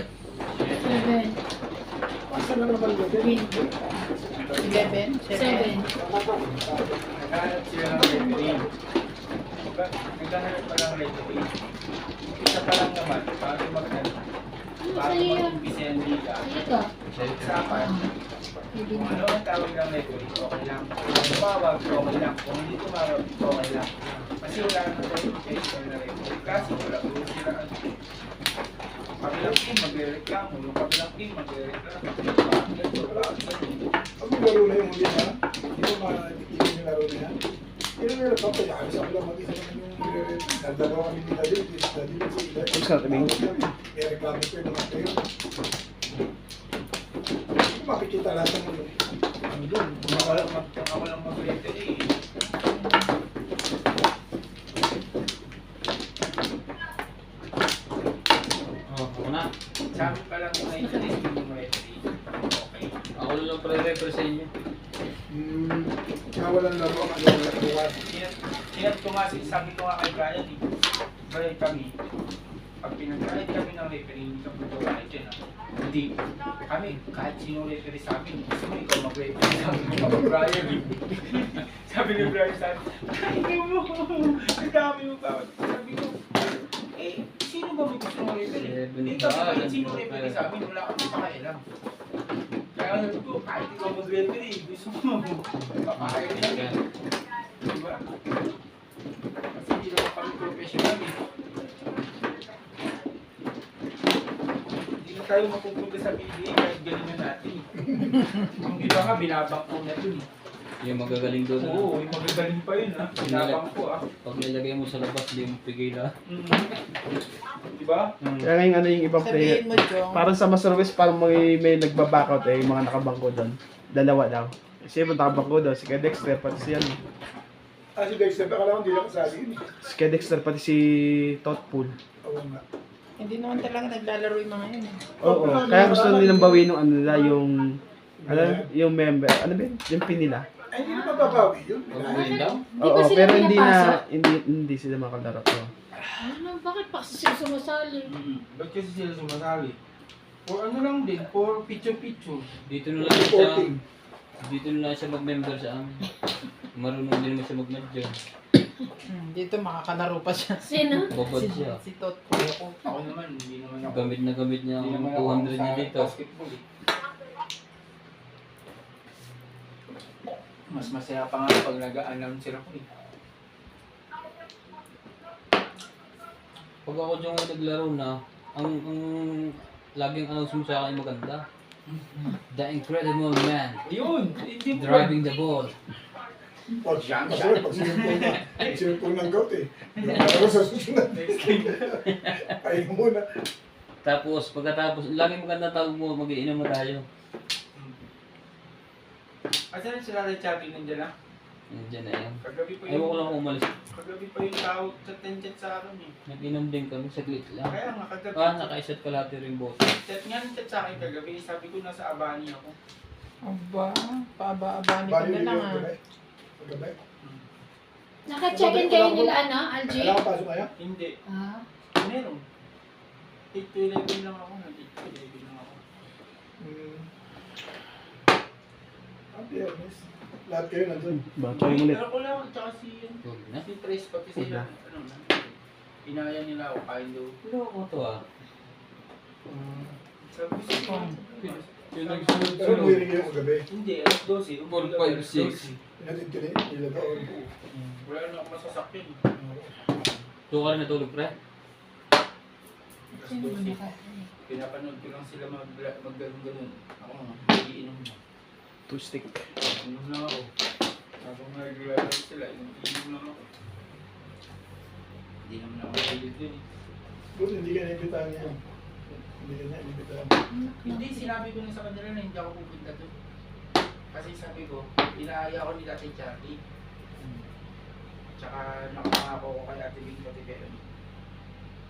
[SPEAKER 5] Asa na naman yun?
[SPEAKER 2] 11?
[SPEAKER 3] 7.
[SPEAKER 1] Naghanap sila ng referee. Naghanap pa lang referee. Isa pa lang naman, bago mag-umpisa yung liga.
[SPEAKER 3] Sa'yo to.
[SPEAKER 1] Usapan.
[SPEAKER 3] Hindi
[SPEAKER 1] Kung
[SPEAKER 3] na.
[SPEAKER 1] ano ang tawag ng referee, okay lang. Kung tumawag, okay lang. Kung hindi tumawag, okay lang. Kasi wala na qualification na referee. Kasi wala po sila. Kabilang team magre-reklamo, yung kabilang team magre-reklamo.
[SPEAKER 5] Pag may laro na yung huli na, hindi mo ma-itigil yung laro na yan. Hindi na nila papayaan sa ulang mag-isa naman yung nire-red. Dalawa kami nila din, dali na sila.
[SPEAKER 4] Ang sarap naman.
[SPEAKER 5] Kaya reklamo ko yung mga tayo. Makikita lahat ng ano doon.
[SPEAKER 1] Ako lang mag-referee.
[SPEAKER 6] Oh, ako na.
[SPEAKER 1] Sabi pa lang yung naiintindihan yung referee. Okay.
[SPEAKER 6] Ako na lang pre-refer sa inyo.
[SPEAKER 5] Nawalan laro ang ano na buwan.
[SPEAKER 1] Sinat ko nga, sabi ko nga kay Brian, Brian kami, pag pinag-kahit kami ng referee, hindi kami mag-kahit yan. Hindi, kami, kahit sino referee sa amin, gusto mo ikaw mag-referee sa amin, mga Brian. Sabi ni Brian sa akin, ay mo, ang dami mo pa. Sabi ko, sino ba may gusto mong referee? Hindi kami kahit sino referee sa amin, wala kami pakailang. Kaya sabi ko, kahit ikaw mag-referee, gusto mo, papakain lang. Diba? Kasi hindi naman kami professional eh. Hindi na tayo mapupunta sa PBA kahit galingan natin eh. Yung iba nga, binabang ko na dun eh.
[SPEAKER 6] Yung magagaling doon.
[SPEAKER 1] Oo, yung magagaling pa yun ha. Binabang ko ah.
[SPEAKER 6] Pag nilagay mo sa labas, di mo pigil ha.
[SPEAKER 1] Diba?
[SPEAKER 4] Kaya ngayon ano yung ibang player.
[SPEAKER 2] Sabihin mo, Jong.
[SPEAKER 4] Parang sa service parang may nagbabackout eh. Yung mga nakabangko doon. Dalawa daw. Kasi matabang daw, si Kuya Dexter, pati si ano.
[SPEAKER 5] Si Dexter, akala ko hindi na kasali yun.
[SPEAKER 4] Si Kuya Dexter, pati si Totpool.
[SPEAKER 5] Oo nga.
[SPEAKER 2] Hindi naman talaga naglalaro yung mga yun.
[SPEAKER 4] Oo, kaya gusto nilang bawiin ng ano nila, yung member, ano ba yun? Yung pin nila.
[SPEAKER 5] Ay, hindi na mababawi yun.
[SPEAKER 6] Pag-win daw?
[SPEAKER 3] Di ba
[SPEAKER 4] Oo,
[SPEAKER 3] sila
[SPEAKER 4] pero hindi
[SPEAKER 3] pinapasok?
[SPEAKER 4] hindi sila makalaro to.
[SPEAKER 3] Ano, bakit pa kasi sila sumasali?
[SPEAKER 1] Ba't kasi sila sumasali? For ano lang din, for picture-picture.
[SPEAKER 6] Dito na lang siya,
[SPEAKER 5] Reporting.
[SPEAKER 6] dito na lang siya mag-member sa amin. Marunong din naman siya mag-medyo.
[SPEAKER 2] Dito makakalaro pa siya.
[SPEAKER 3] Sino?
[SPEAKER 6] Babad siya.
[SPEAKER 2] Si Tot.
[SPEAKER 1] Ako naman, hindi naman ako.
[SPEAKER 6] Gamit na gamit niya
[SPEAKER 1] Hindi
[SPEAKER 6] ang
[SPEAKER 1] naman ako
[SPEAKER 6] 200 niya
[SPEAKER 1] sa
[SPEAKER 6] dito.
[SPEAKER 1] basketball eh. Mas masaya pa nga pag nag-a-announcer ako eh.
[SPEAKER 6] Pag ako dyan naglaro na, ang laging announce mo sa akin maganda. The Incredible Man,
[SPEAKER 1] Yun! Hindi mo
[SPEAKER 6] driving the ball.
[SPEAKER 5] Pag sinumpong na. Sinumpong ng gout eh. Pero sa susunod.
[SPEAKER 1] next time.
[SPEAKER 5] Kain muna.
[SPEAKER 6] Tapos, pagkatapos, laging maganda tawag mo, mag-iinom na tayo.
[SPEAKER 1] Asan sila na chatting nandiyan na?
[SPEAKER 6] Nandiyan na yan.
[SPEAKER 1] Kagabi pa
[SPEAKER 6] Ayaw ko lang
[SPEAKER 1] yung...
[SPEAKER 6] kung umalis.
[SPEAKER 1] Kagabi pa yung tao chat sa akin eh.
[SPEAKER 6] Nag-inom din kami, saglit lang.
[SPEAKER 1] Kaya nga kagabi.
[SPEAKER 6] Nakaisat ka lahat rin bote.
[SPEAKER 1] Chat nga ng chat sa akin kagabi. Sabi ko nasa Abani ako.
[SPEAKER 2] Aba, paaba-abani ka
[SPEAKER 5] Bali
[SPEAKER 2] na lang
[SPEAKER 5] yung
[SPEAKER 2] ah.
[SPEAKER 5] gabi. Gabi.
[SPEAKER 3] Naka-check-in kayo nila, ano, Algie?
[SPEAKER 5] Wala ka pasok kaya?
[SPEAKER 1] Hindi.
[SPEAKER 3] Ah,
[SPEAKER 1] Meron. 8 to 11 lang ako. 8 to 11 lang ako.
[SPEAKER 5] Ang biyernes. Lahat kayo nandun.
[SPEAKER 4] Bato yung ulit.
[SPEAKER 1] Pero ko lang, tsaka si...
[SPEAKER 6] Huwag na.
[SPEAKER 1] Si Trace, pati sila. Ano na. Inaya nila ako kain daw.
[SPEAKER 6] Pero ako to ah.
[SPEAKER 1] Sabi ko siya.
[SPEAKER 6] Yung
[SPEAKER 5] Pero
[SPEAKER 6] nagsunod-sunod.
[SPEAKER 5] buwiring yung gabi.
[SPEAKER 1] Hindi, alas 12.
[SPEAKER 6] 4, 5, 6.
[SPEAKER 5] Pinatid ka nila doon.
[SPEAKER 1] Wala na ako masasakyan.
[SPEAKER 6] Doon ka rin natulog, pre?
[SPEAKER 1] Alas 12. Pinapanood ko lang sila mag-ganun-ganun. Ako nga, iinom na.
[SPEAKER 4] 2 stick.
[SPEAKER 1] Inom na ako. Habang nag-level sila, inom lang ako. Hindi naman ako mahilig dun eh.
[SPEAKER 5] Buti hindi ka naimbitahan niya. Hindi ka naimbitahan.
[SPEAKER 1] Hindi, sinabi ko na sa kanila na hindi ako pupunta dun. Kasi sabi ko, inaaya ako ni Ate Charlie. Tsaka nakapangako ko kay Ate Bing pati Belen.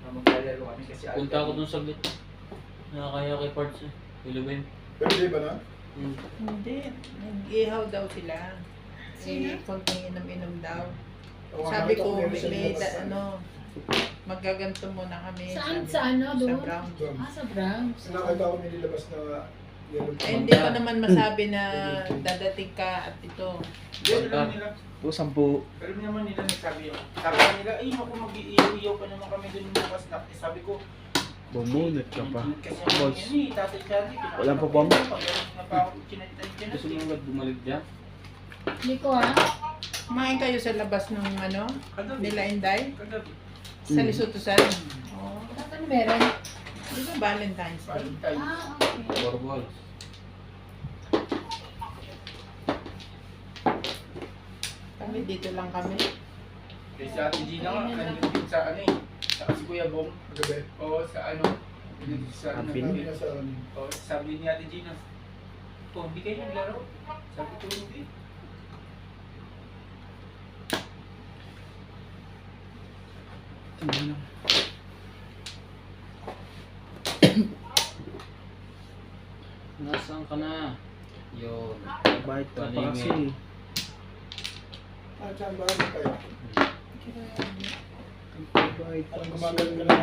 [SPEAKER 1] Na maglalaro kami kasi Ate
[SPEAKER 6] Punta ako
[SPEAKER 1] Bing.
[SPEAKER 6] dun saglit. Nakakaya kay Parts eh. Ilubin.
[SPEAKER 5] Pero di ba na?
[SPEAKER 2] Hindi, nag-ihaw daw sila.
[SPEAKER 3] Sino?
[SPEAKER 2] Konting inom-inom daw.
[SPEAKER 5] Oo,
[SPEAKER 2] Sabi
[SPEAKER 5] nakita
[SPEAKER 2] ko,
[SPEAKER 5] meron
[SPEAKER 2] may,
[SPEAKER 5] siya
[SPEAKER 2] may
[SPEAKER 5] lumabas na.
[SPEAKER 2] ano, maggaganto muna kami.
[SPEAKER 3] saan?
[SPEAKER 2] sabi-
[SPEAKER 3] Sa ano,
[SPEAKER 2] Sa
[SPEAKER 3] doon?
[SPEAKER 2] brown.
[SPEAKER 3] Ah, sa Browns.
[SPEAKER 5] Nakita ko may nilabas na yellow.
[SPEAKER 2] Eh, hindi ko naman masabi na dadating ka at ito.
[SPEAKER 1] Hindi, alam nila.
[SPEAKER 4] O, 10.
[SPEAKER 1] Pero naman nila nagsabi yun. Sabi nila, ay naku, mag-iiyaw pa naman kami dun bukas na. Eh, sabi ko,
[SPEAKER 4] Bumunot ka pa.
[SPEAKER 1] kasi
[SPEAKER 4] Boss.
[SPEAKER 1] yan eh, Tatay Charlie.
[SPEAKER 4] Walang papama.
[SPEAKER 1] Na pa ako kinatay-kinatay.
[SPEAKER 6] Gusto mo nga bumalik dyan?
[SPEAKER 3] Hindi ko ah.
[SPEAKER 2] Kumain kayo sa labas ng ano,
[SPEAKER 1] Kagabi.
[SPEAKER 2] nila Inday?
[SPEAKER 1] Kagabi.
[SPEAKER 2] Sa Lisutusan? Oo.
[SPEAKER 3] Ano meron?
[SPEAKER 2] Di ba Valentine's Day?
[SPEAKER 1] Valentine.
[SPEAKER 3] Ah, okay.
[SPEAKER 6] Borbol.
[SPEAKER 2] Kami dito lang kami.
[SPEAKER 1] Kasi si Ate Gina nga, nandun din sa ano eh. Saka si Kuya Bong.
[SPEAKER 5] Gabi.
[SPEAKER 1] Oo, sa ano. Nandun sa ano.
[SPEAKER 4] Happy
[SPEAKER 5] Sabi na sa ano.
[SPEAKER 1] Oo, sabi ni Ate Gina. Oh, hindi kayo naglaro. Sabi ko hindi.
[SPEAKER 4] Tingnan lang.
[SPEAKER 6] Nasaan ka na? Yun.
[SPEAKER 4] Bakit ka pa
[SPEAKER 6] Paningin.
[SPEAKER 4] kasi?
[SPEAKER 5] Ah, saan ba ano kayo?
[SPEAKER 4] Bakit pa
[SPEAKER 5] Ang
[SPEAKER 4] kasi?
[SPEAKER 5] gumagano ka na.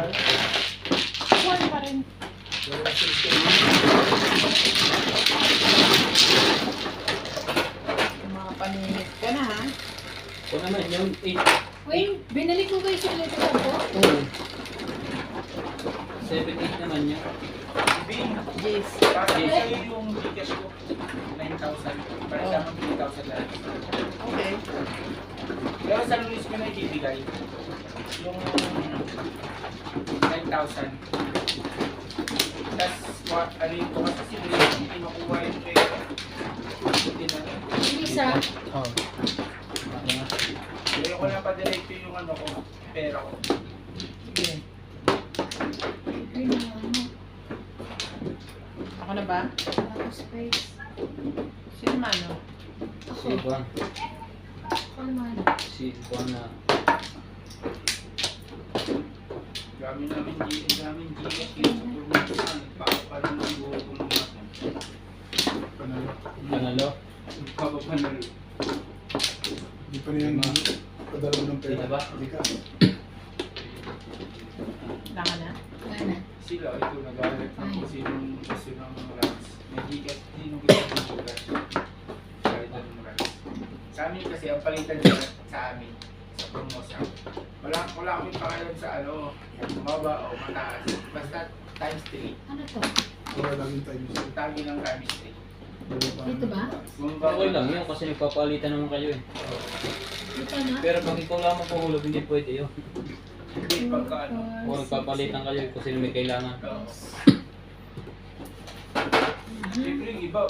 [SPEAKER 2] Kuwan pa rin.
[SPEAKER 5] Wala ka sa
[SPEAKER 2] Mga paninit ka na ha.
[SPEAKER 6] Kung naman yung 8.
[SPEAKER 3] Wait, binalik ko kayo sa ulit ko po?
[SPEAKER 6] Oo. 7-8 naman yun.
[SPEAKER 1] Bing,
[SPEAKER 2] Yes.
[SPEAKER 1] kasi sa'yo yung Gcash ko. 9,000. Para sa mga 3,000 lang.
[SPEAKER 2] Okay.
[SPEAKER 1] Pero sa Luis ko na ibibigay. Yung 9,000. Tapos, ano yung ko kasi si Luis, hindi makuha yung pera. Hindi na.
[SPEAKER 3] Yung isa.
[SPEAKER 4] Oh.
[SPEAKER 1] Kaya ko lang pa-delete yung ano ko, pera ko.
[SPEAKER 2] Sige.
[SPEAKER 3] Yun na ano.
[SPEAKER 2] Ako na ba?
[SPEAKER 3] Wala ko space.
[SPEAKER 2] Sino mano?
[SPEAKER 6] Si Juan.
[SPEAKER 3] Ako naman.
[SPEAKER 6] Si Juan na.
[SPEAKER 1] Gamit namin GS yung purmasan. Papapalan ng buhay kong naman.
[SPEAKER 5] Panalo.
[SPEAKER 6] Panalo.
[SPEAKER 1] Papapalan.
[SPEAKER 5] Hindi pa rin padala mo ng pera.
[SPEAKER 6] Di ba?
[SPEAKER 5] Hindi ka.
[SPEAKER 2] Naka na.
[SPEAKER 3] Gana.
[SPEAKER 1] Sila, ito nag-aalat ng kung sinong gusto ng rice. May GS, sinong gusto ng rice. Palitan ng rice. Sa amin kasi, ang palitan nila sa amin, sa promotion. Wala kami pakialam sa ano, maba o mataas. Basta times 3.
[SPEAKER 3] Ano to?
[SPEAKER 5] Wala laging tayo.
[SPEAKER 1] Tagi ng times 3.
[SPEAKER 3] Dito ba?
[SPEAKER 1] Kung
[SPEAKER 6] Okay lang yun kasi nagpapalitan naman kayo eh.
[SPEAKER 3] Dito na?
[SPEAKER 6] Pero pag ikaw lang magpahulog, hindi pwede yun.
[SPEAKER 1] Hindi, pagka ano.
[SPEAKER 6] O nagpapalitan kayo kung sino may kailangan.
[SPEAKER 1] Oo. Siyempre yung iba,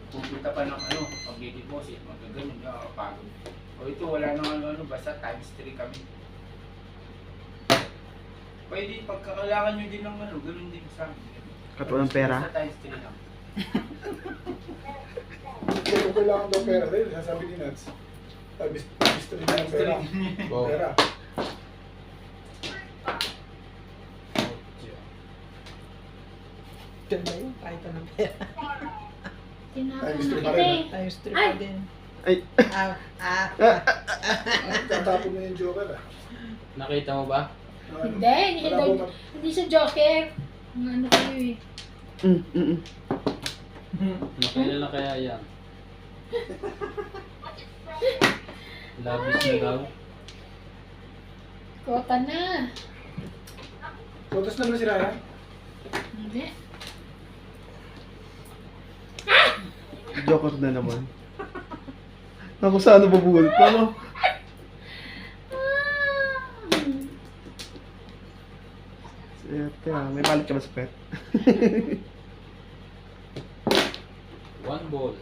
[SPEAKER 1] pupunta pa ng ano, pag-deposit, magaganon, nakakapagod. O ito, wala nang ano, basta times 3 kami. Pwede, pagkakailangan nyo din ng ano, ganoon din sa amin.
[SPEAKER 4] At walang pera.
[SPEAKER 1] Basta times 3 lang.
[SPEAKER 5] Kung kailangan daw pera rin, sasabi ni Nats. Times 3 na ang pera.
[SPEAKER 6] Wow.
[SPEAKER 5] Pera.
[SPEAKER 2] Diyan ba yun? Kahit anong pera.
[SPEAKER 3] Tinapon
[SPEAKER 5] Times
[SPEAKER 3] na
[SPEAKER 5] 3 pa
[SPEAKER 3] kita
[SPEAKER 5] rin.
[SPEAKER 3] eh.
[SPEAKER 2] Times 3
[SPEAKER 3] Ay!
[SPEAKER 2] pa din.
[SPEAKER 4] Ay.
[SPEAKER 5] Tatapon mo yung joker ah.
[SPEAKER 6] Nakita mo ba?
[SPEAKER 3] Hindi, hindi siya joker. Ang ano kayo eh.
[SPEAKER 6] Nakailan na kaya yan? Labis na daw.
[SPEAKER 3] Kota na.
[SPEAKER 5] Photos naman si Ryan.
[SPEAKER 3] Hindi.
[SPEAKER 4] Joker na naman. Naku, saan nabubulot? Ano? Teka, may balik ka ba sa pet?
[SPEAKER 6] One ball.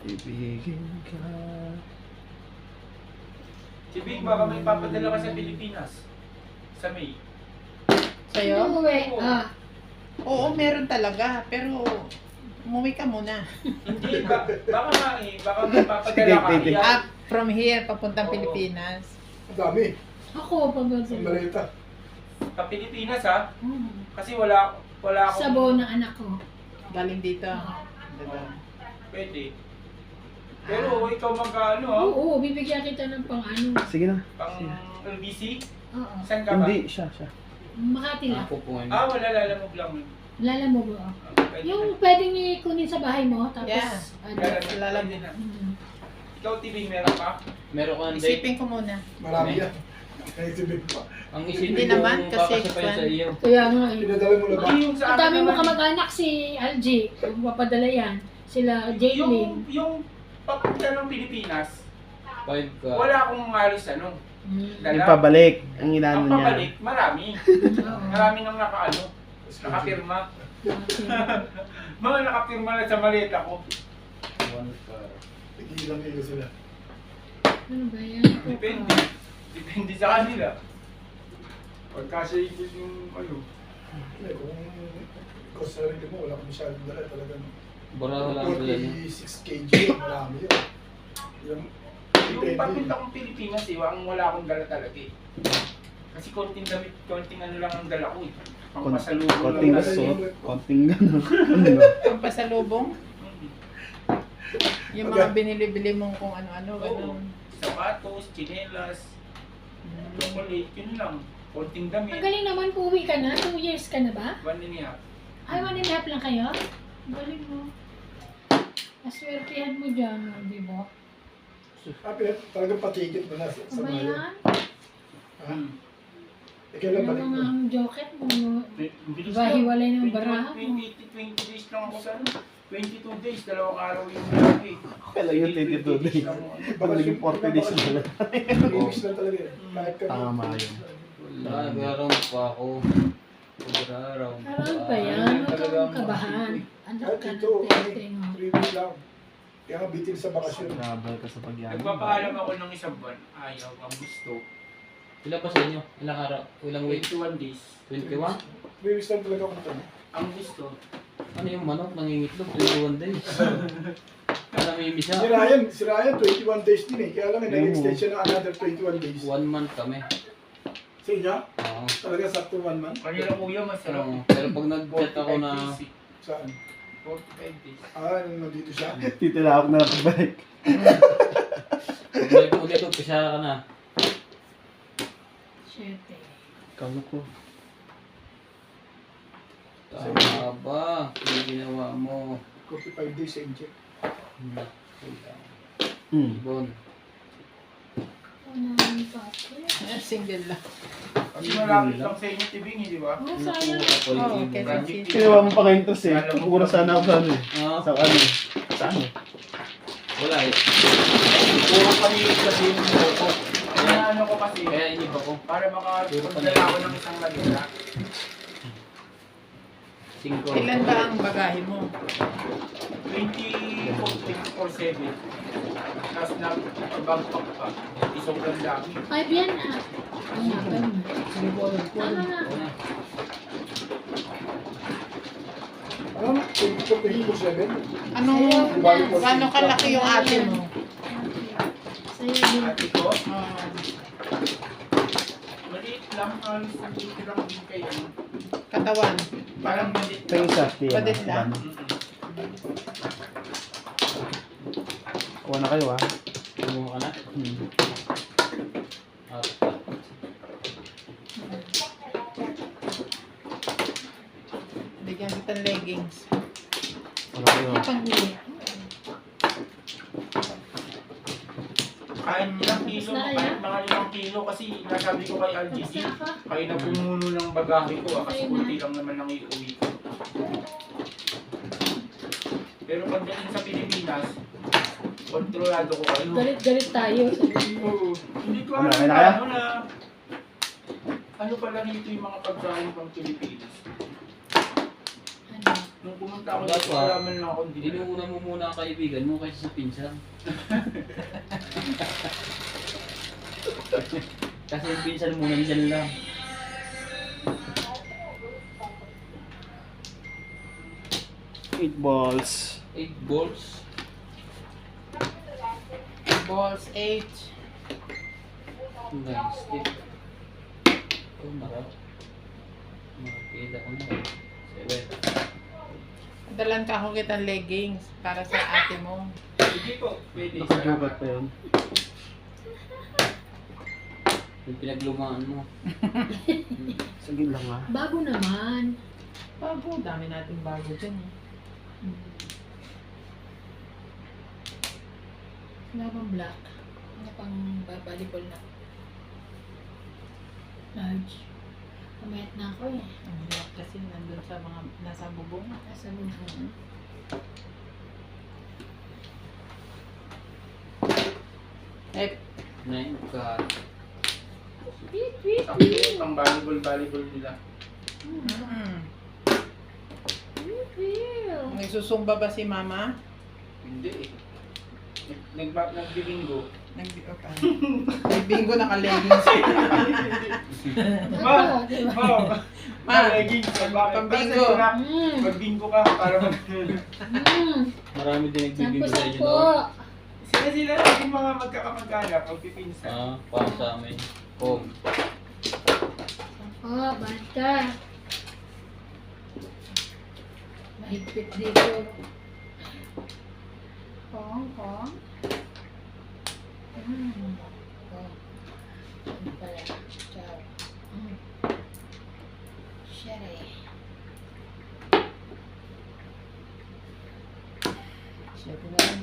[SPEAKER 4] Ibigin ka.
[SPEAKER 1] Si Big, baka may papadala ka sa Pilipinas. Sa May.
[SPEAKER 2] Sa'yo?
[SPEAKER 3] Umuwi. Ah.
[SPEAKER 2] Oo, meron talaga. Pero, umuwi ka muna.
[SPEAKER 1] Hindi, baka nga eh, baka may papadala ka.
[SPEAKER 4] Sige,
[SPEAKER 1] Yan.
[SPEAKER 2] Up from here, papuntang
[SPEAKER 1] Oo.
[SPEAKER 2] Pilipinas.
[SPEAKER 5] Ang dami.
[SPEAKER 3] Ako,
[SPEAKER 5] Ang
[SPEAKER 3] pagod.
[SPEAKER 5] malita.
[SPEAKER 1] Sa Pilipinas ha, kasi wala akong...
[SPEAKER 3] Sabaw ng anak ko.
[SPEAKER 2] Galing dito.
[SPEAKER 1] Oo. Pwede. Pero ikaw magkaano ha?
[SPEAKER 3] Oo, bibigyan kita ng pang ano.
[SPEAKER 4] Sige na.
[SPEAKER 1] Pang LBC?
[SPEAKER 3] Oo.
[SPEAKER 1] Saan ka ba?
[SPEAKER 4] Hindi, siya.
[SPEAKER 3] Makati lang.
[SPEAKER 6] Ako po ngayon.
[SPEAKER 1] Wala, lalamog lang.
[SPEAKER 3] Lala mo ba?
[SPEAKER 1] Pwede na.
[SPEAKER 3] Yung pwedeng ikunin sa bahay mo, tapos
[SPEAKER 2] Yeah.
[SPEAKER 3] ano.
[SPEAKER 1] Lalamog. Pwede na. Ikaw, TV, meron pa?
[SPEAKER 6] Meron ka ng date.
[SPEAKER 2] Isipin ko muna.
[SPEAKER 5] Marami yan. Naisipin pa.
[SPEAKER 6] Ang isipin
[SPEAKER 2] Hindi
[SPEAKER 6] ko,
[SPEAKER 2] naman, kasi
[SPEAKER 6] kakasya pa yun sa iyo.
[SPEAKER 3] Kaya nga eh.
[SPEAKER 5] Pinadala mo na ba?
[SPEAKER 1] Hindi yung sa
[SPEAKER 3] Ang
[SPEAKER 1] akin
[SPEAKER 3] dami mo
[SPEAKER 1] naman.
[SPEAKER 3] kamag-anak si Algie. Mapadala yan. Sila Jaylin.
[SPEAKER 1] Yung papunta ng Pilipinas,
[SPEAKER 6] 5 ka.
[SPEAKER 1] wala akong halos ano.
[SPEAKER 3] Mm.
[SPEAKER 4] Yung pabalik, ang
[SPEAKER 1] Ang
[SPEAKER 4] inano niya.
[SPEAKER 1] pabalik, marami.
[SPEAKER 3] Oo.
[SPEAKER 1] Marami nang nakapirma. Mga nakapirma na sa maleta ko.
[SPEAKER 6] 1 ka.
[SPEAKER 5] Tigilang kilo sila.
[SPEAKER 3] Ano ba yan?
[SPEAKER 1] Depende. Depende sa kanila. Pagkasya yung ano.
[SPEAKER 5] Hindi, kung ikaw sa sarili mo, wala kang masyadong dala talaga.
[SPEAKER 6] Baraho lang ang dala niya.
[SPEAKER 5] 46 kg, marami yun. Yung
[SPEAKER 1] Yung papunta kong Pilipinas eh, wala akong dala talaga eh. Kasi konting damit, konting ano lang ang dala ko eh. Pangpasalubong
[SPEAKER 4] Konting
[SPEAKER 1] lang.
[SPEAKER 4] asot, konting gano'n. Ano ba?
[SPEAKER 2] Pampasalubong, yung mga binili-bili mong kung ano-ano,
[SPEAKER 1] Oo.
[SPEAKER 2] gano'n.
[SPEAKER 1] Sapatos, tsinelas, chocolate, yun lang. Konting damit.
[SPEAKER 3] Ang galing naman, puwi ka na. 2 years ka na ba?
[SPEAKER 1] 1 and a half.
[SPEAKER 3] Ay, 1.5 lang kayo? Ang galing mo. Aswertehan mo dyan, di ba?
[SPEAKER 5] Talagang patigit mo na sa
[SPEAKER 3] Ano ba
[SPEAKER 5] mayo.
[SPEAKER 3] yan?
[SPEAKER 5] Ha? Eh, kailan
[SPEAKER 3] Ano
[SPEAKER 5] balik
[SPEAKER 3] mga
[SPEAKER 5] mo?
[SPEAKER 3] ang joket mo?
[SPEAKER 1] Bilis
[SPEAKER 3] Diba,
[SPEAKER 1] lang.
[SPEAKER 3] hiwalay ng baraha mo?
[SPEAKER 1] 20 days lang ako sa ano. 22 days, 2 araw yung laki.
[SPEAKER 4] Kailan yung 22 days? Pag naging 40 days na lang.
[SPEAKER 5] Malinis lang talaga eh. Kahit ka
[SPEAKER 4] Tama yun.
[SPEAKER 6] Wala, nag-araw pa ako. Nag-araw pa.
[SPEAKER 3] Aral pa yan. Huwag kang kabahan. Anak
[SPEAKER 5] Kahit
[SPEAKER 3] ka
[SPEAKER 5] dito,
[SPEAKER 3] ng tete mo.
[SPEAKER 5] 3 days lang. Kaya nga bitin sa bakasyon.
[SPEAKER 4] Nabal ka sa pagyaman.
[SPEAKER 1] Nagpapaalam ako ng isang buwan, ayaw, ang gusto.
[SPEAKER 6] Ilan pa sa inyo? Ilang araw? Ilang week?
[SPEAKER 1] 21 days.
[SPEAKER 6] 21?
[SPEAKER 5] Release lang talaga kung ito.
[SPEAKER 1] Ang gusto.
[SPEAKER 6] Ano yung manok? Nangingitlog? 21 days. Namimi
[SPEAKER 5] Si
[SPEAKER 6] siya.
[SPEAKER 5] Ryan, 21 days din eh. Kaya lang may nag-extend siya ng another 21 days.
[SPEAKER 6] 1 month kami.
[SPEAKER 5] Sa inyo?
[SPEAKER 6] Oo.
[SPEAKER 5] Talaga sakto 1 month?
[SPEAKER 1] Kanila kuya, masarap.
[SPEAKER 6] Pero pag nag-chat ako na
[SPEAKER 1] 45 days.
[SPEAKER 5] Saan?
[SPEAKER 1] 45 days.
[SPEAKER 5] Nung nandito siya.
[SPEAKER 4] Titila ako na lang pagbalik.
[SPEAKER 6] pag ulit siya ka na.
[SPEAKER 3] Siyete.
[SPEAKER 4] Kamo ko.
[SPEAKER 6] Tama ba? Yung ginawa mo.
[SPEAKER 5] 45 days sa incheck.
[SPEAKER 6] Bon.
[SPEAKER 3] Ano ang papo?
[SPEAKER 2] Single lang.
[SPEAKER 1] Kasi malapit lang sa inyo tibing, di ba?
[SPEAKER 3] Oh, sayang.
[SPEAKER 2] Oo, Quezon City.
[SPEAKER 4] Kinuha mo pa ngayon to eh. Puro sana ako sa ano eh.
[SPEAKER 6] Ah,
[SPEAKER 4] Sa ano? Sa ano?
[SPEAKER 6] wala eh.
[SPEAKER 1] Puro kami kasi yung loko. Kaya ano ko kasi,
[SPEAKER 6] Kaya iniba ko.
[SPEAKER 1] para makapagdala ako ng isang malita.
[SPEAKER 6] 5.
[SPEAKER 2] Ilan ba ang bagahe mo?
[SPEAKER 1] 24/7. Tapos nagbagpak pa. Sobrang dami.
[SPEAKER 3] 5 yan ah. Ang haba mo. Tama na.
[SPEAKER 5] Ano? 24/7?
[SPEAKER 2] Anong, gano'ng kalaki yung ate mo?
[SPEAKER 3] Sa'yo din.
[SPEAKER 1] Ate ko,
[SPEAKER 2] Oo.
[SPEAKER 1] maliit lang. Halos nandito lang din kayo.
[SPEAKER 2] Katawan.
[SPEAKER 1] Parang maliit
[SPEAKER 4] Ito yung
[SPEAKER 1] lang.
[SPEAKER 4] isa. Tiyan.
[SPEAKER 2] Padit lang.
[SPEAKER 4] Kuha na kayo ah.
[SPEAKER 6] Kumuha ka na? Ah,
[SPEAKER 2] Bigyan kita ng leggings.
[SPEAKER 4] Kuha na kayo ah.
[SPEAKER 3] Panghuli.
[SPEAKER 1] Kahit ilang kilo, kahit mga 5 kilo kasi nasabi ko kay LGC,
[SPEAKER 3] Basta ka.
[SPEAKER 1] kayo na pumuno ng bagahe ko kasi kunti lang naman ang iuwi ko. Pero pagdating sa Pilipinas, kontrolado ko kayo.
[SPEAKER 3] Galit-galit tayo. Sabi mo.
[SPEAKER 1] Oo. Hindi ko
[SPEAKER 4] Ano,
[SPEAKER 1] alam
[SPEAKER 4] kaya
[SPEAKER 1] na
[SPEAKER 4] kaya?
[SPEAKER 1] ano pala nito yung mga pagkain pang Pilipinas.
[SPEAKER 3] Ano?
[SPEAKER 1] Nung pumunta ako
[SPEAKER 6] Wala
[SPEAKER 1] dito,
[SPEAKER 6] pa.
[SPEAKER 1] wala man lang akong dinala.
[SPEAKER 6] Inuuna mo muna ang kaibigan mo kaysa sa pinsan. Kasi yung pinsan mo nandyan lang.
[SPEAKER 4] Eight balls.
[SPEAKER 6] 8 balls.
[SPEAKER 2] Balls 8.
[SPEAKER 6] Nice stick. Oh, marap. Makakita ko na. 7.
[SPEAKER 2] Dalan ka ako kitang leggings para sa ate mo.
[SPEAKER 1] Sige po, pwede.
[SPEAKER 4] Nakajugat pa yun.
[SPEAKER 6] Yung pinaglumaan mo.
[SPEAKER 4] Sige lang ah.
[SPEAKER 3] Bago naman.
[SPEAKER 2] Bago, dami nating bago dyan. Eh.
[SPEAKER 3] Wala bang black? Ano pang volleyball na? Large. Kumayat na ako eh.
[SPEAKER 2] Ang hirap kasi nandun sa mga nasa bubong.
[SPEAKER 3] Nasa lubong.
[SPEAKER 2] Eh,
[SPEAKER 6] 9 ka.
[SPEAKER 3] Tweet, tweet,
[SPEAKER 1] Ang
[SPEAKER 3] tweet.
[SPEAKER 1] pang volleyball nila.
[SPEAKER 3] Tweet.
[SPEAKER 2] nagsusumba ba si mama?
[SPEAKER 1] Hindi eh. Nagbibinggo.
[SPEAKER 2] Nagbingo naka-leggings.
[SPEAKER 3] Ano? Diba?
[SPEAKER 1] Ma!
[SPEAKER 2] Ma,
[SPEAKER 1] leggings.
[SPEAKER 2] pambingo.
[SPEAKER 1] Magbingo ka para mag...
[SPEAKER 6] Marami din nagbibigay sa inyo
[SPEAKER 3] Sampo-sampo.
[SPEAKER 6] doon.
[SPEAKER 1] Sila yung mga magkakamag-anak, magpipinsan.
[SPEAKER 6] Ah, para sa amin. Oh.
[SPEAKER 3] Sampo, banta. Mahigpit dito. Kong, kong. Kong. Ano pala? Ciao. Shere.
[SPEAKER 2] Siyempre na rin.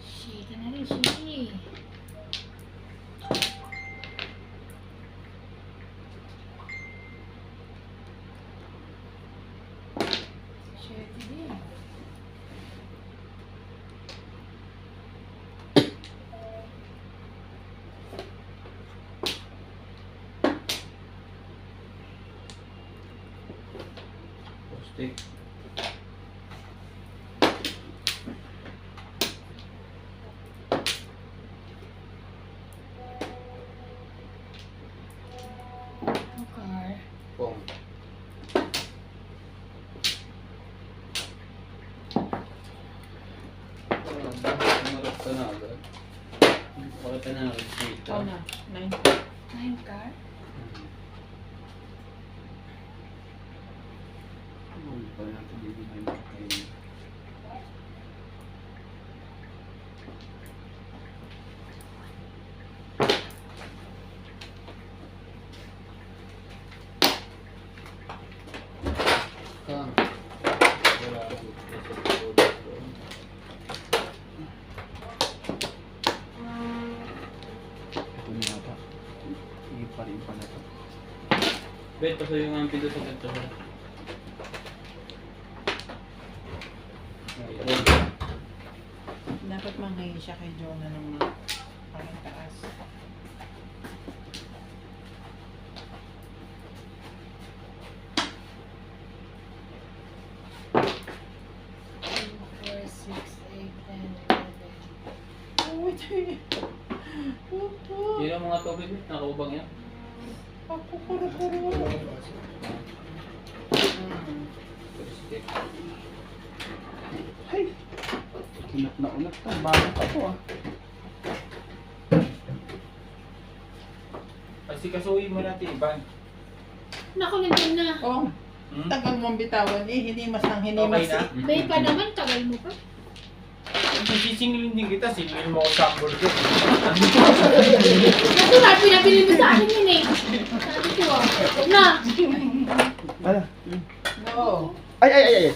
[SPEAKER 3] Shake na rin, shake. Shake din.
[SPEAKER 6] Stick. Sinurot ko na agad. Bakit na nakikita?
[SPEAKER 2] Ikaw na. 9.
[SPEAKER 3] 9 card.
[SPEAKER 4] Hindi pa natin bibigyan ng kayo.
[SPEAKER 6] Kang. Wala ako.
[SPEAKER 4] Ito na yata. Hindi pa rin pala ito.
[SPEAKER 6] Bet, paso yung ang pinto sa kanta ko.
[SPEAKER 2] Dapat manghingi siya kay Jonah ng mga parang taas.
[SPEAKER 3] Four, six, 8, 10, 11.
[SPEAKER 2] Oh, wait. Opo.
[SPEAKER 6] Yun ang mga tubig, nakaubang yan.
[SPEAKER 2] Ako, kuro-kuro.
[SPEAKER 4] Ay! Unat na unat to. Bakit ako ah?
[SPEAKER 1] Kasi kasuhin mo natin, Iban.
[SPEAKER 3] Naku, nandiyan na.
[SPEAKER 2] Oh, tagal mong bitawan eh. Hindi mas nang
[SPEAKER 1] Okay
[SPEAKER 2] hinimas
[SPEAKER 1] na?
[SPEAKER 2] eh.
[SPEAKER 3] May pa naman, tagal mo pa.
[SPEAKER 1] Sisingilin din kita, singilin mo ako sa hamburger.
[SPEAKER 3] Naku, na, pinabili mo sa akin yun eh. Sabi ko, huwag na.
[SPEAKER 4] Ala.
[SPEAKER 2] No.
[SPEAKER 4] Ay!